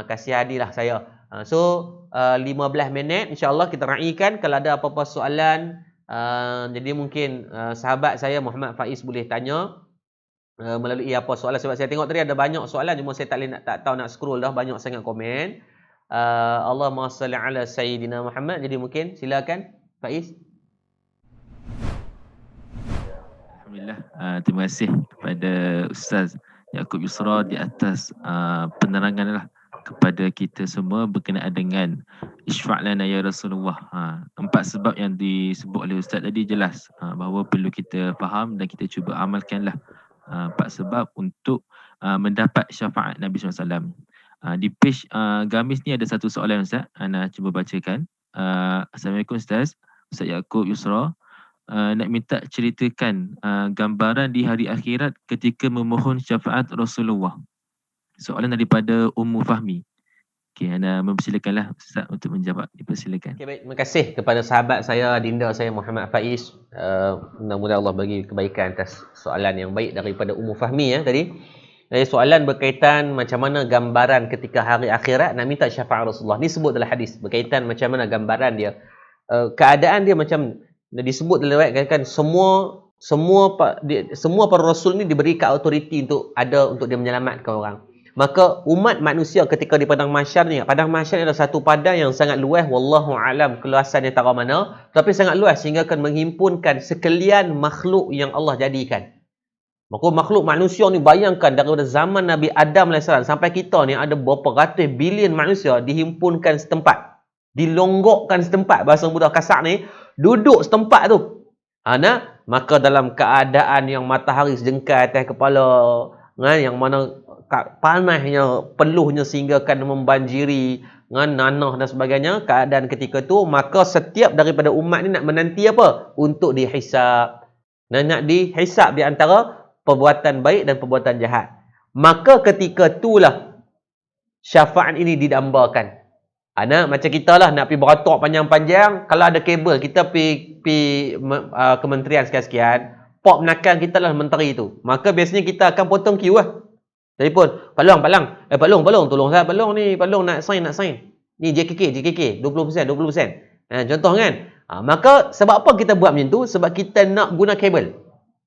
kasih hadiah saya. So 15 minit insya-Allah kita raikan. Kalau ada apa-apa soalan, jadi mungkin sahabat saya Muhammad Faiz boleh tanya melalui apa soalan. Sebab saya tengok tadi ada banyak soalan, cuma saya tak tahu nak scroll dah, banyak sangat komen. Allahumma salli ala Sayyidina Muhammad. Jadi mungkin silakan Faiz. Alhamdulillah, terima kasih kepada Ustaz Yaakob Yusra di atas penerangan lah kepada kita semua berkenaan dengan Isfa' lana ya Rasulullah. 4 sebab yang disebut oleh Ustaz tadi jelas bahawa perlu kita faham dan kita cuba amalkanlah 4 sebab untuk mendapat syafaat Nabi SAW. Di page Gamis ni ada satu soalan Ustaz, Ana cuba bacakan. Assalamualaikum Ustaz Yaakob Yusra. Nak minta ceritakan gambaran di hari akhirat ketika memohon syafaat Rasulullah. Soalan daripada Ummu Fahmi. Okey, Ana mempersilakanlah Ustaz untuk menjawab. Dipersilakan. Okey, baik. Terima kasih kepada sahabat saya, adinda saya Muhammad Faiz. Mudah-mudahan Allah bagi kebaikan atas soalan yang baik daripada Ummu Fahmi ya tadi. Jadi soalan berkaitan macam mana gambaran ketika hari akhirat nak minta syafaat Rasulullah. Ni sebut dalam hadis berkaitan macam mana gambaran dia. Keadaan dia macam disebut dalam riwayat kan, semua para rasul ni diberikan autoriti untuk dia menyelamatkan orang. Maka umat manusia ketika di padang mahsyar ni adalah satu padang yang sangat luas, wallahu alam keluasannya tak mana, tapi sangat luas sehingga akan menghimpunkan sekalian makhluk yang Allah jadikan. Maka makhluk manusia ni bayangkan daripada zaman Nabi Adam AS sampai kita ni ada berapa ratus bilion manusia dihimpunkan setempat, dilonggokkan setempat, bahasa mudah kasar ni, duduk setempat tu. Maka dalam keadaan yang matahari sejengkal atas kepala, yang mana panasnya, peluhnya sehingga akan membanjiri nanah dan sebagainya, keadaan ketika tu, maka setiap daripada umat ni nak menanti apa? Untuk dihisap. Nak dihisap di antara perbuatan baik dan perbuatan jahat. Maka ketika itulah syafaat ini didambakan. Macam kita lah nak pergi beratok panjang-panjang, kalau ada kabel kita pergi kementerian sekian-sekian, pop menakan kita lah menteri tu, maka biasanya kita akan potong queue lah. Telefon, Pak Long, Pak Long, tolong saya Pak Long ni, Pak Long nak sign. Ni JKK, 20%. Contoh kan. Maka sebab apa kita buat macam tu? Sebab kita nak guna kabel.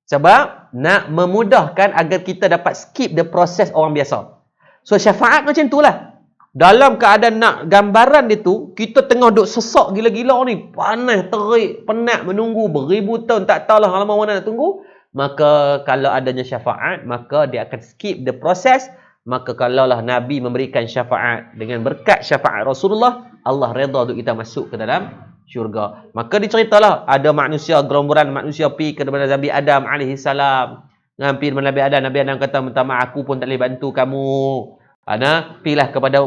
Sebab nak memudahkan agar kita dapat skip the process orang biasa. So syafaat macam itulah. Dalam keadaan nak gambaran dia tu, kita tengah duk sesak gila-gila ni, panas, terik, penat menunggu beribu tahun, tak tahulah lama mana nak tunggu. Maka kalau adanya syafaat, maka dia akan skip the process. Maka kalaulah Nabi memberikan syafaat, dengan berkat syafaat Rasulullah, Allah redha untuk kita masuk ke dalam syurga. Maka diceritalah ada manusia, gerombolan manusia pergi kepada Nabi Adam AS. Pergi kepada Nabi Adam kata, minta maaf, aku pun tak boleh bantu kamu. Pergilah kepada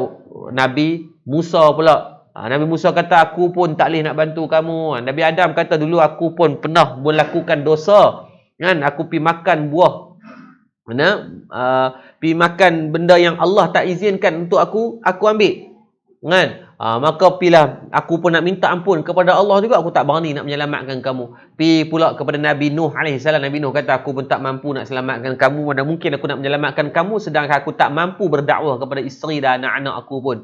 Nabi Musa pula. Nabi Musa kata, aku pun tak boleh nak bantu kamu. Nabi Adam kata, dulu aku pun pernah melakukan dosa. Aku pergi makan buah. Pergi makan benda yang Allah tak izinkan untuk aku ambil. Maka pilah aku pun nak minta ampun kepada Allah juga, aku tak berani nak menyelamatkan kamu. Pergi pula kepada Nabi Nuh AS. Nabi Nuh kata, aku pun tak mampu nak selamatkan kamu, mana mungkin aku nak menyelamatkan kamu sedangkan aku tak mampu berdakwah kepada isteri dan anak-anak aku pun.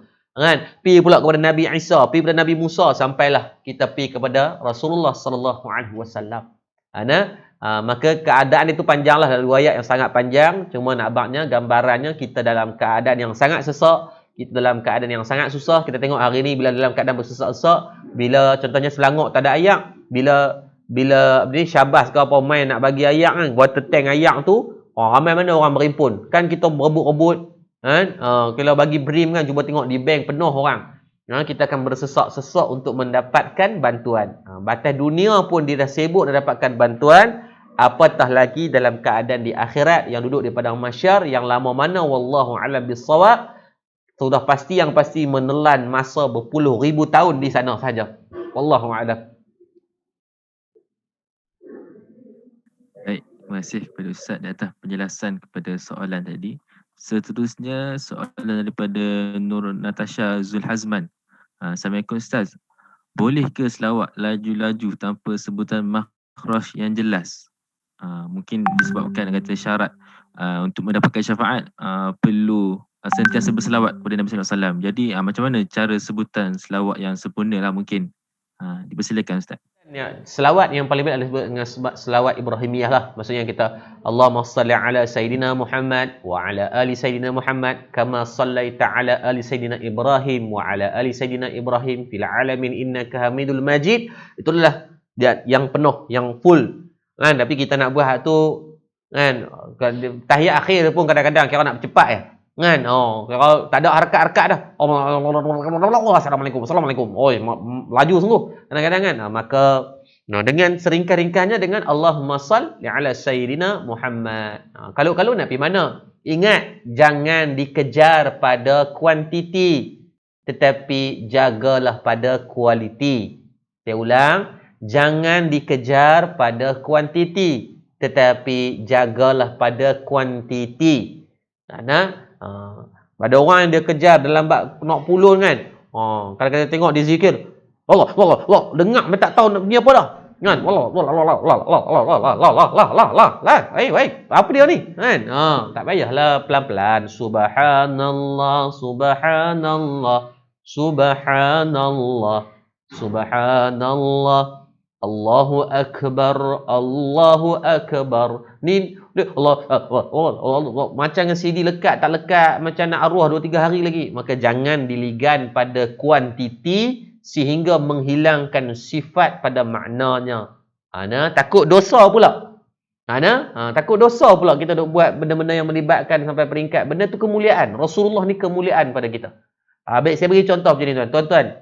Pergi pula kepada Nabi Isa, pergi kepada Nabi Musa, sampailah kita pergi kepada Rasulullah sallallahu alaihi wasallam. Maka keadaan itu panjanglah, riwayat yang sangat panjang. Cuma nampaknya gambarannya kita dalam keadaan yang sangat sesak, kita dalam keadaan yang sangat susah. Kita tengok hari ni bila dalam keadaan bersesak-sesak, bila contohnya Selangor tak ada ayak, bila ni Syabas ke apa main nak bagi ayak kan, water tank ayak tu, ramai mana orang berimpun. Kan kita berebut-rebut kan, kalau bagi brim kan, cuba tengok di bank penuh orang. Kita akan bersesak-sesak untuk mendapatkan bantuan. Batas dunia pun dia dah sibuk dah dapatkan bantuan, apatah lagi dalam keadaan di akhirat yang duduk di padang mahsyar yang lama mana wallahu alam bissawab. Sudah pasti menelan masa berpuluh ribu tahun di sana saja. Wallahu a'lam. Baik, terima kasih kepada Ustaz di atas penjelasan kepada soalan tadi. Seterusnya soalan daripada Nur Natasha Zulhazman. Assalamualaikum Ustaz. Boleh ke selawat laju-laju tanpa sebutan makhraj yang jelas? Mungkin disebabkan kata syarat untuk mendapatkan syafaat perlu sentiasa berselawat kepada Nabi sallallahu alaihi wasallam. Jadi macam mana cara sebutan selawat yang sempurna lah mungkin. Dipersilakan Ustaz. Selawat yang paling baik adalah disebut dengan selawat Ibrahimiyah lah. Maksudnya kita Allahumma salli ala Sayyidina Muhammad wa ala ali Sayyidina Muhammad kama sallaita ala ali Sayyidina Ibrahim wa ala ali Sayyidina Ibrahim fil alamin innaka Hamidul Majid. Itulah dia yang penuh, yang full. Kan, tapi kita nak buat tu kan, tahiyat akhir pun kadang-kadang kira nak cepat ya. Kan? Kalau tak ada harakat-harakat dah. Assalamualaikum. Laju sungguh kadang-kadang kan. Maka dengan seringkas-ringkasnya dengan Allahumma salli ala Sayyidina Muhammad. Kalau nak pergi mana? Ingat, jangan dikejar pada kuantiti, tetapi jagalah pada kualiti. Saya ulang, jangan dikejar pada kuantiti, tetapi jagalah pada kuantiti. Pada orang yang dia kejar dalam bab nak pulun kan, kalau kita tengok dia zikir Allah dengar dia tak tahu dia apa dah kan, apa dia ni kan, tak payahlah, pelan-pelan, subhanallah subhanallah subhanallah subhanallah Allahu akbar ni Allah macam dengan CD lekat tak lekat, macam nak arwah 2-3 hari lagi. Maka jangan diligan pada kuantiti sehingga menghilangkan sifat pada maknanya. Takut dosa pula. Takut dosa pula kita duk buat benda-benda yang melibatkan sampai peringkat. Benda tu kemuliaan. Rasulullah ni kemuliaan pada kita. Baik, saya bagi contoh macam ni tuan-tuan.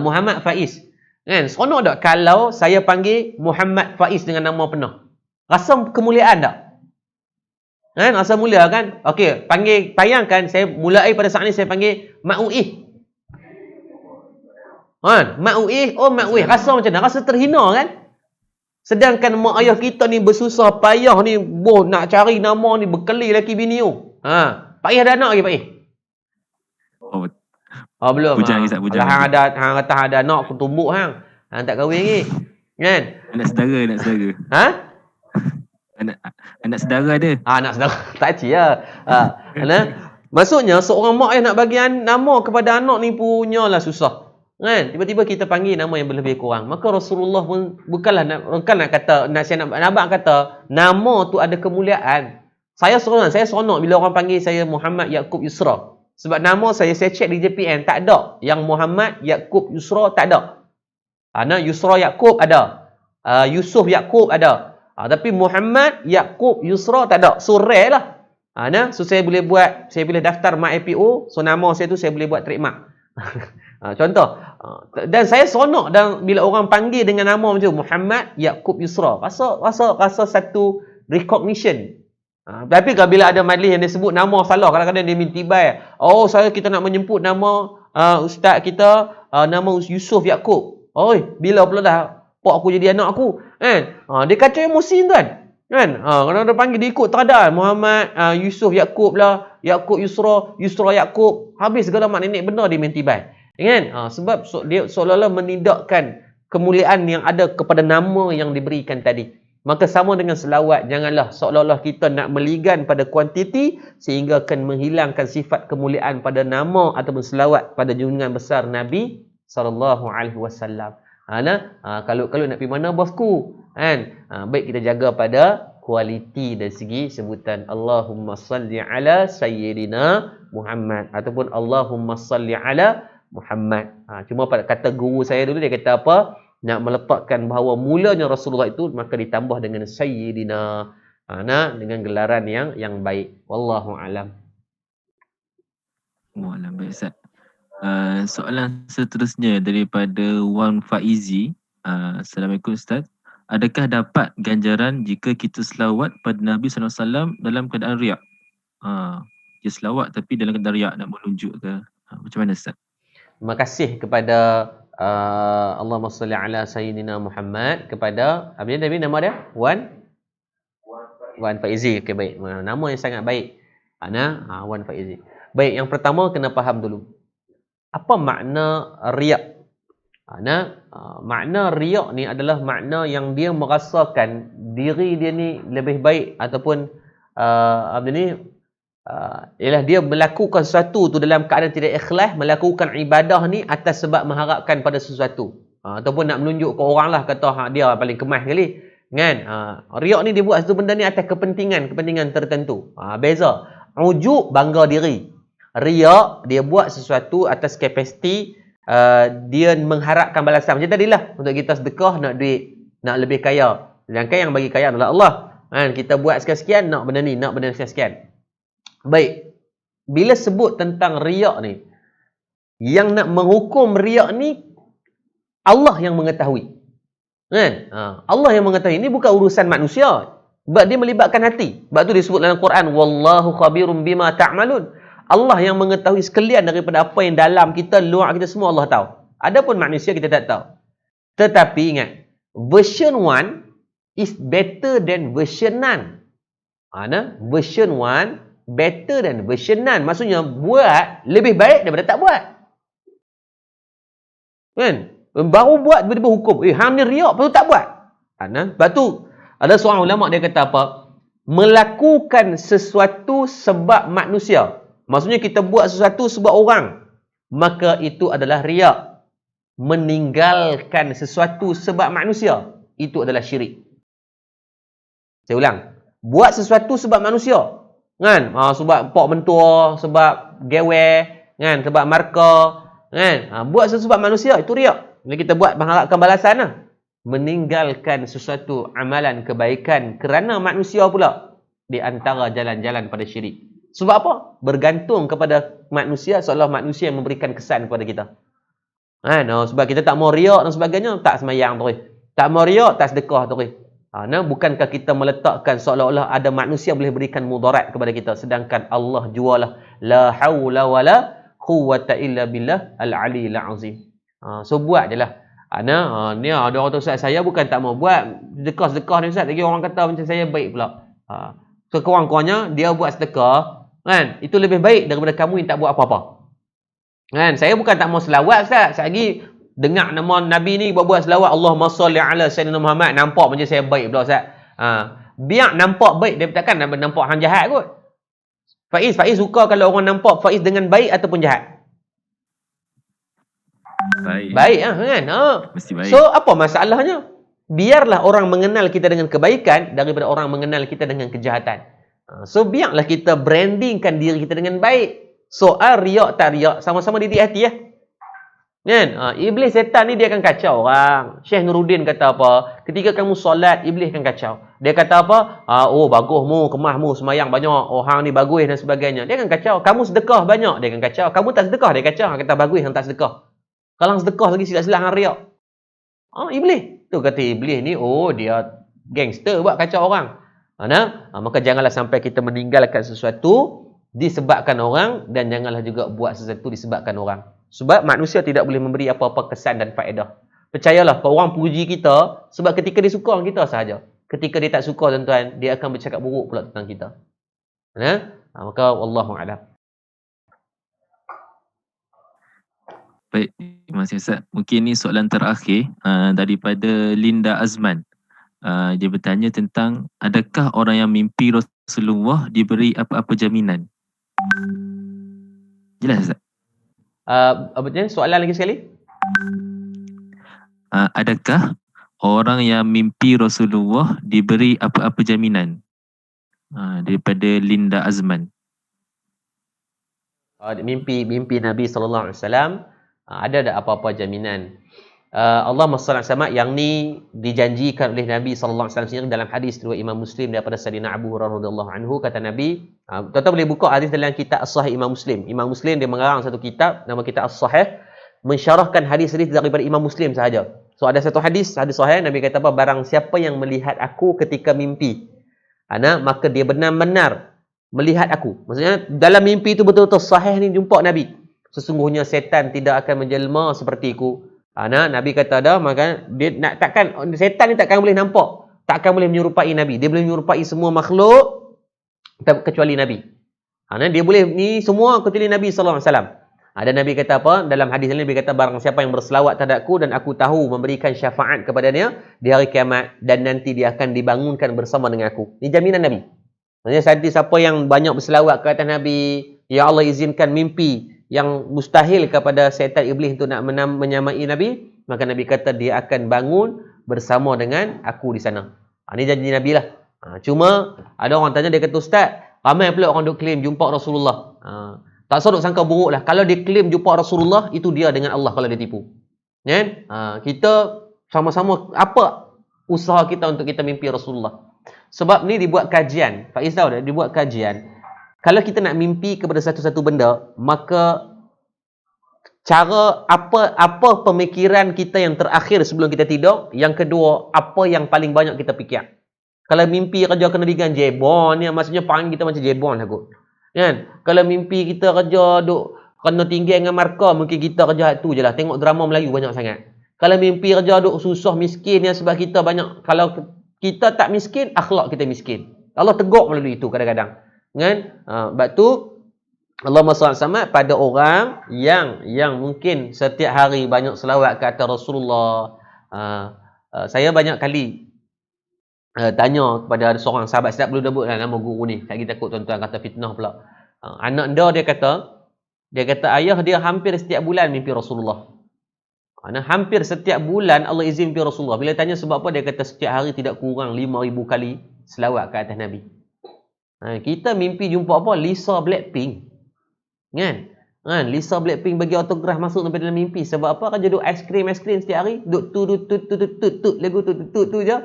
Muhammad Faiz. Kan, seronok tak kalau saya panggil Muhammad Faiz dengan nama penuh? Rasa kemuliaan tak? Kan, rasa mulia kan? Okey, bayangkan saya mulai pada saat ni saya panggil Mak Uih. Mak Uih, Mak Uih, rasa macam mana? Rasa terhina kan? Sedangkan mak ayah kita ni bersusah payah ni, nak cari nama ni berkeli laki bini tu. Pak Ih ada anak lagi Pak Ih? Belum. Bujang lagi, bujang. Hang kata ada anak aku tumbuk hang. Hang tak kahwin lagi. Kan? Nak saudara. anak saudara dia. Anak saudara. Tak cik lah. Maksudnya seorang mak yang nak bagi nama kepada anak ni punyalah susah. Kan? Tiba-tiba kita panggil nama yang lebih kurang. Maka Rasulullah pun bukan nak kata, Abang kata, nama tu ada kemuliaan. Saya seronok bila orang panggil saya Muhammad Yaakob Yusra. Sebab nama saya cek di JPN, tak ada. Yang Muhammad Yaakob Yusra, tak ada. Yusra Yaakob ada. Yusuf Yaakob ada. Tapi Muhammad Yaakob Yusra tak ada. So rare lah. So saya boleh daftar MyIPO. So nama saya tu saya boleh buat trademark. Contoh. Dan saya seronok dan bila orang panggil dengan nama macam Muhammad Yaakob Yusra. Rasa satu recognition. Tapi kalau bila ada majlis yang dia sebut nama salah, kadang-kadang dia minta tibai. Kita nak menyebut nama ustaz kita, nama Yusuf Yaakob. Bila pula dah pak aku jadi anak aku, kan? Dia kacau emosi tuan. Kan? Kalau dia panggil dia ikut teradal Muhammad Yusuf Yaakob lah, Yaakob Yusra, Yusra Yaakob. Habis segala mak nenek benar dia minta tibai. Kan? Sebab dia seolah-olah menindakkan kemuliaan yang ada kepada nama yang diberikan tadi. Maka sama dengan selawat, janganlah seolah-olah kita nak meligan pada kuantiti sehingga akan menghilangkan sifat kemuliaan pada nama ataupun selawat pada junjungan besar Nabi SAW. Kalau nak pergi mana bosku, kan? Baik kita jaga pada kualiti dari segi sebutan Allahumma salli ala sayyidina Muhammad ataupun Allahumma salli ala Muhammad. Cuma pada kata guru saya dulu, dia kata apa? Nak meletakkan bahawa mulanya Rasulullah itu, maka ditambah dengan sayyidina, dengan gelaran yang baik. Wallahu alam. Wallahualam. Baik Ustaz. Soalan seterusnya daripada Wan Faizi. Assalamualaikum Ustaz. Adakah dapat ganjaran jika kita selawat pada Nabi SAW dalam keadaan riak? Dia selawat tapi dalam keadaan riak, nak menunjuk ke? Macam mana Ustaz? Terima kasih kepada Allahumma salli ala sayyidina Muhammad, kepada apa dia nama dia? Wan Faizi. Okey, baik. Nama yang sangat baik. Wan Faizi. Baik, yang pertama kena faham dulu. Apa makna riak? Makna riak ni adalah makna yang dia merasakan diri dia ni lebih baik ataupun ialah dia melakukan sesuatu tu dalam keadaan tidak ikhlas, melakukan ibadah ni atas sebab mengharapkan pada sesuatu, ataupun nak menunjuk ke orang lah, kata dia paling kemas sekali, kan? Riak ni dia buat satu benda ni atas kepentingan tertentu. Beza. Ujub, bangga diri. Riak dia buat sesuatu atas kapasiti, dia mengharapkan balasan. Macam tadilah, untuk kita sedekah nak duit, nak lebih kaya. Sedangkan yang bagi kaya adalah Allah, kan? Kita buat sekian-sekian nak benda ni, nak benda sekian-sekian. Baik, bila sebut tentang riak ni, yang nak menghukum riak ni Allah yang mengetahui, kan? Allah yang mengetahui. Ini bukan urusan manusia, sebab dia melibatkan hati. Sebab tu disebut dalam Quran, wallahu khabirum bima ta'malun. Allah yang mengetahui sekalian daripada apa yang dalam kita, luar kita, semua Allah tahu. Adapun manusia kita tak tahu. Tetapi ingat, version 1 is better than version none. Version 1 better than version none. Maksudnya buat lebih baik daripada tak buat. Kan? Baru buat tiba-tiba hukum. Hang ni riak, lepas tu tak buat. Lepas tu ada seorang ulama dia kata apa? Melakukan sesuatu sebab manusia. Maksudnya kita buat sesuatu sebab orang, maka itu adalah riak. Meninggalkan sesuatu sebab manusia, itu adalah syirik. Saya ulang. Buat sesuatu sebab manusia, kan? Sebab pok mentua, sebab gewe, kan? Sebab marka, kan? Buat sesuatu sebab manusia, itu riak. Bila kita buat mengharapkan balasan lah. Meninggalkan sesuatu amalan kebaikan kerana manusia pula, di antara jalan-jalan pada syirik. Sebab apa? Bergantung kepada manusia, seolah manusia yang memberikan kesan kepada kita. Sebab kita tak mau riak dan sebagainya, tak semayang terus. Tak mau riak, tak sedekah terus. Bukankah kita meletakkan seolah-olah ada manusia boleh berikan mudarat kepada kita, sedangkan Allah jualah la haula wala quwwata illa billah al-aliyil azim. So buat je lah. Ni ada orang tu, Ustaz, saya bukan tak mau buat sedekah ni Ustaz, lagi orang kata macam saya baik pula. So kurang-kurangnya dia buat sedekah, kan? Itu lebih baik daripada kamu yang tak buat apa-apa. Kan? Saya bukan tak mau selawat Ustaz, saya lagi dengar nama Nabi ni buat selawat Allahumma salli ala sayyidina Muhammad, nampak macam saya baik pula Ustaz. Biar nampak baik, dia takkan nampak hang jahat kot. Faiz suka kalau orang nampak Faiz dengan baik ataupun jahat? Baik. Baik kan? Mesti baik. So, apa masalahnya? Biarlah orang mengenal kita dengan kebaikan daripada orang mengenal kita dengan kejahatan. So, biarlah kita brandingkan diri kita dengan baik. Soal riak tak riak, sama-sama didik hati ya. Kan? Iblis setan ni dia akan kacau orang. Syekh Nuruddin kata apa? Ketika kamu solat, iblis akan kacau. Dia kata apa? Oh, bagusmu, kemahmu, semayang banyak. Oh, hang ni bagus dan sebagainya. Dia akan kacau. Kamu sedekah banyak, dia akan kacau. Kamu tak sedekah, dia kacau. Kata bagus, hang tak sedekah. Kalau hang sedekah lagi silap-silap hang riak. Iblis. Tu kata iblis ni, dia gangster buat kacau orang. Maka janganlah sampai kita meninggalkan sesuatu disebabkan orang dan janganlah juga buat sesuatu disebabkan orang. Sebab manusia tidak boleh memberi apa-apa kesan dan faedah. Percayalah, kalau orang puji kita, sebab ketika dia suka kita sahaja. Ketika dia tak suka, tuan-tuan, dia akan bercakap buruk pula tentang kita. Maka wallahu a'lam. Baik, terima kasih Ustaz. Mungkin ni soalan terakhir daripada Linda Azman. Dia bertanya tentang, adakah orang yang mimpi Rasulullah diberi apa-apa jaminan? Jelas Ustaz? Soalan lagi sekali? Adakah orang yang mimpi Rasulullah diberi apa-apa jaminan? Daripada Linda Azman. Mimpi Nabi SAW, ada tak apa-apa jaminan? Allahumma salli sama, yang ni dijanjikan oleh Nabi SAW sendiri dalam hadis riwayat Imam Muslim daripada Sayyidina Abu Hurairah radhiyallahu anhu. Kata Nabi, tuan-tuan boleh buka hadis dalam kitab As-Sahih Imam Muslim. Imam Muslim dia mengarang satu kitab, nama kitab As-Sahih, mensyarahkan hadis-hadis daripada Imam Muslim sahaja. So ada satu hadis sahih, Nabi kata apa? Barang siapa yang melihat aku ketika mimpi, maka dia benar-benar melihat aku. Maksudnya dalam mimpi itu betul-betul sahih ni jumpa Nabi. Sesungguhnya setan tidak akan menjelma seperti aku. Nabi kata dah, maka dia setan ni takkan boleh nampak, takkan boleh menyerupai Nabi. Dia boleh menyerupai semua makhluk kecuali Nabi. Dia boleh ni semua kecuali Nabi sallallahu alaihi wasallam. Dan Nabi kata apa? Dalam hadis ini Nabi kata, barang siapa yang berselawat terhadapku dan aku tahu memberikan syafaat kepadanya di hari kiamat, dan nanti dia akan dibangunkan bersama dengan aku. Ini jaminan Nabi. Maksudnya siapa yang banyak berselawat ke atas Nabi, ya Allah izinkan mimpi yang mustahil kepada syaitan iblis untuk nak menyamai Nabi, maka Nabi kata dia akan bangun bersama dengan aku di sana. Ini janji Nabi lah. Cuma ada orang tanya, dia kata, Ustaz, ramai pula orang duk claim jumpa Rasulullah. Tak usah duk sangka buruk lah. Kalau dia claim jumpa Rasulullah, itu dia dengan Allah kalau dia tipu. Kita sama-sama, apa usaha kita untuk kita mimpi Rasulullah? Sebab ni dibuat kajian. Faiz tahu dah, dibuat kajian. Kalau kita nak mimpi kepada satu-satu benda, maka cara apa pemikiran kita yang terakhir sebelum kita tidur, yang kedua, apa yang paling banyak kita fikir. Kalau mimpi kerja kena digan jebon, maksudnya panggil kita macam jebon lah kot. Kan? Kalau mimpi kita kerja duk kena tinggi dengan markah, mungkin kita kerja tu je lah. Tengok drama Melayu banyak sangat. Kalau mimpi kerja duk susah miskin, sebab kita banyak, kalau kita tak miskin, akhlak kita miskin. Allah tegur melalui itu kadang-kadang. Kan? Sebab tu Allahumma salli sama pada orang yang mungkin setiap hari banyak selawat ke atas Rasulullah. Saya banyak kali tanya kepada seorang sahabat, saya tak perlu sebut nama guru ni, lagi takut tuan-tuan kata fitnah pula. Anak dia kata ayah dia hampir setiap bulan mimpi Rasulullah. Hampir setiap bulan Allah izin mimpi Rasulullah. Bila tanya sebab apa, dia kata setiap hari tidak kurang 5,000 kali selawat ke atas Nabi. Kita mimpi jumpa apa? Lisa Blackpink. Kan? Lisa Blackpink bagi autograf masuk sampai dalam mimpi. Sebab apa? Kan duduk aiskrim setiap hari. Duduk tu lagu tu je.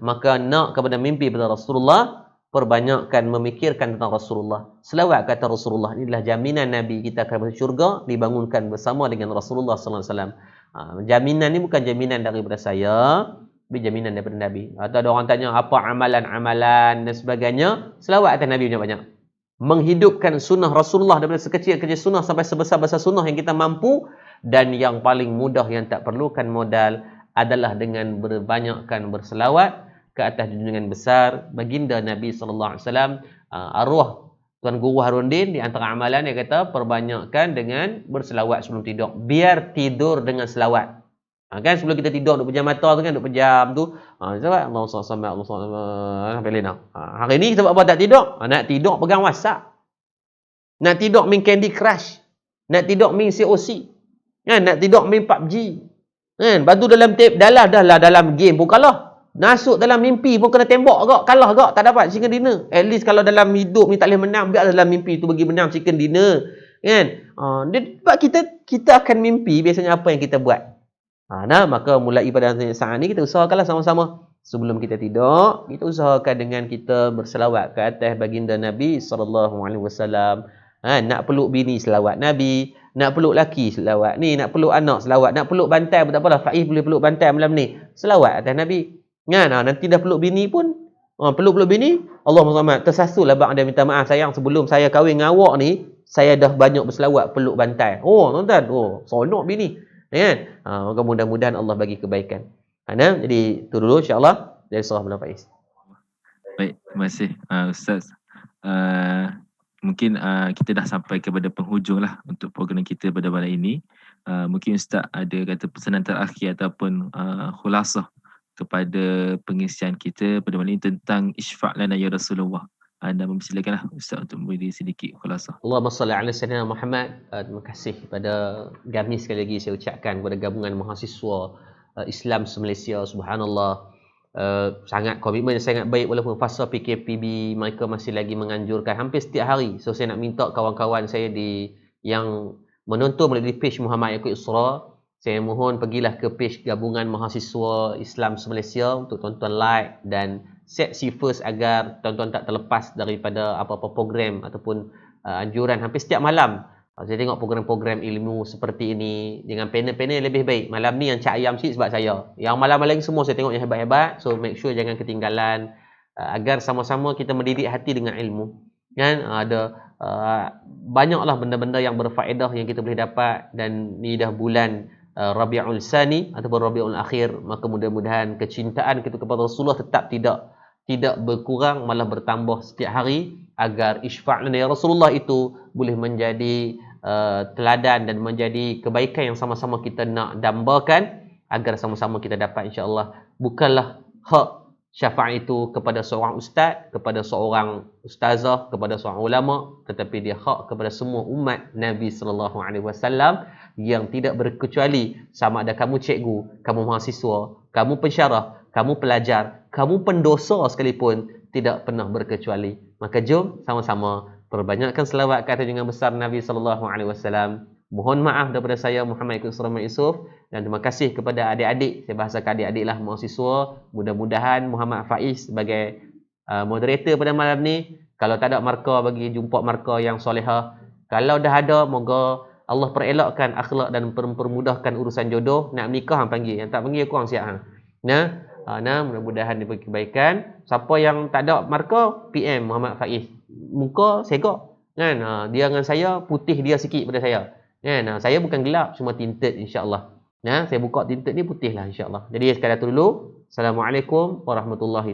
Maka nak kepada mimpi pada Rasulullah, perbanyakkan memikirkan tentang Rasulullah. Selawat kata Rasulullah. Inilah jaminan Nabi kita akan masuk syurga, dibangunkan bersama dengan Rasulullah sallallahu alaihi wasallam. Jaminan ni bukan jaminan daripada saya, tapi jaminan daripada Nabi. Atau ada orang tanya apa amalan-amalan dan sebagainya, selawat atas Nabi banyak-banyak. Menghidupkan sunnah Rasulullah daripada sekecil-kecil sunnah sampai sebesar-besar sunnah yang kita mampu, dan yang paling mudah yang tak perlukan modal adalah dengan berbanyakkan berselawat ke atas junjungan besar baginda Nabi sallallahu alaihi wasallam. Arwah Tuan Guru Harundin di antara amalan dia kata perbanyakkan dengan berselawat sebelum tidur, biar tidur dengan selawat. Kan sebelum kita tidur duk pejam mata tu kan, duk pejam tu. Sebab Allah SWT, Allah SWT, sampai lena. Hari ni kita buat apa tak tidur? Nak tidur pegang WhatsApp. Nak tidur main Candy Crush. Nak tidur main COC. Kan? Nak tidur main PUBG. Kan? Lepas tu dalam game pun kalah. Masuk dalam mimpi pun kena tembak agak. Kalah agak. Tak dapat chicken dinner. At least kalau dalam hidup ni tak boleh menang, biar dalam mimpi tu bagi menang chicken dinner. Kan? Sebab kita akan mimpi biasanya apa yang kita buat. Maka mulai pada saat ni kita usahakanlah sama-sama. Sebelum kita tidur, kita usahakan dengan kita berselawat ke atas baginda Nabi SAW. Nak peluk bini selawat Nabi, nak peluk laki selawat ni, nak peluk anak selawat, nak peluk bantai pun tak apalah. Faiz boleh peluk bantai malam ni. Selawat atas Nabi. Nanti dah peluk bini pun, peluk bini, Allah SWT tersasulah bang dia minta maaf, sayang sebelum saya kahwin dengan awak ni, saya dah banyak berselawat peluk bantai. Tuan-tuan, sonok bini. Kan? Maka mudah-mudahan Allah bagi kebaikan. Jadi itu dulu insya-Allah dari surah Malam Faiz. Baik, terima kasih Ustaz. Mungkin kita dah sampai kepada penghujung lah untuk program kita pada malam ini. Mungkin Ustaz ada kata pesanan terakhir ataupun khulasah kepada pengisian kita pada malam ini tentang Isfa' lana ya Rasulullah. Anda mempersilakanlah Ustaz untuk memberi sedikit khulasah. Allahumma salli ala sayyidina Muhammad. Terima kasih kepada Gamis sekali lagi saya ucapkan kepada gabungan mahasiswa Islam se-Malaysia, subhanallah. Sangat komitmen sangat baik walaupun fasa PKPB mereka masih lagi menganjurkan hampir setiap hari. So saya nak minta kawan-kawan saya yang menonton melalui page Muhammad Yaakob Isra, saya mohon pergilah ke page gabungan mahasiswa Islam se-Malaysia untuk tonton like dan set first agar tuan-tuan tak terlepas daripada apa-apa program ataupun anjuran hampir setiap malam. Saya tengok program-program ilmu seperti ini dengan panel-panel lebih baik. Malam ni yang Cak Ayam sikit sebab saya. Yang malam-malam semua saya tengok yang hebat-hebat. So make sure jangan ketinggalan agar sama-sama kita mendidik hati dengan ilmu. Kan? Ada banyaklah benda-benda yang berfaedah yang kita boleh dapat, dan ni dah bulan Rabiul Sani ataupun Rabiul Akhir, maka mudah-mudahan kecintaan kita kepada Rasulullah tetap tidak berkurang, malah bertambah setiap hari, agar Isfa' lana ya Rasulullah itu boleh menjadi teladan dan menjadi kebaikan yang sama-sama kita nak dambakan, agar sama-sama kita dapat insya-Allah. Bukanlah hak syafaat itu kepada seorang ustaz, kepada seorang ustazah, kepada seorang ulama, tetapi dia hak kepada semua umat Nabi sallallahu alaihi wasallam yang tidak berkecuali sama ada kamu cikgu, kamu mahasiswa, kamu pensyarah, kamu pelajar, kamu pendosa sekalipun, tidak pernah berkecuali. Maka jom sama-sama perbanyakkan selawat ke atas junjungan besar Nabi sallallahu alaihi wasallam. Mohon maaf daripada saya Muhammad Yaakob Isra Yusuf, dan terima kasih kepada adik-adik. Saya bahasakan adik-adik lah, mahasiswa. Mudah-mudahan Muhammad Faiz sebagai moderator pada malam ni, kalau tak ada markah, bagi jumpa markah yang solehah. Kalau dah ada, moga Allah perelakkan akhlak dan permudahkan urusan jodoh. Nak menikah hang panggil, yang tak panggil kurang siap hang. Mudah-mudahan diberi kebaikan. Siapa yang tak ada markah, PM Muhammad Faiz. Muka segak kan, dia dengan saya putih dia sikit pada saya kan. Saya bukan gelap, cuma tinted insya-Allah. Saya buka tinted ni putih lah insya-Allah. Jadi sekadar tu dulu. Assalamualaikum warahmatullahi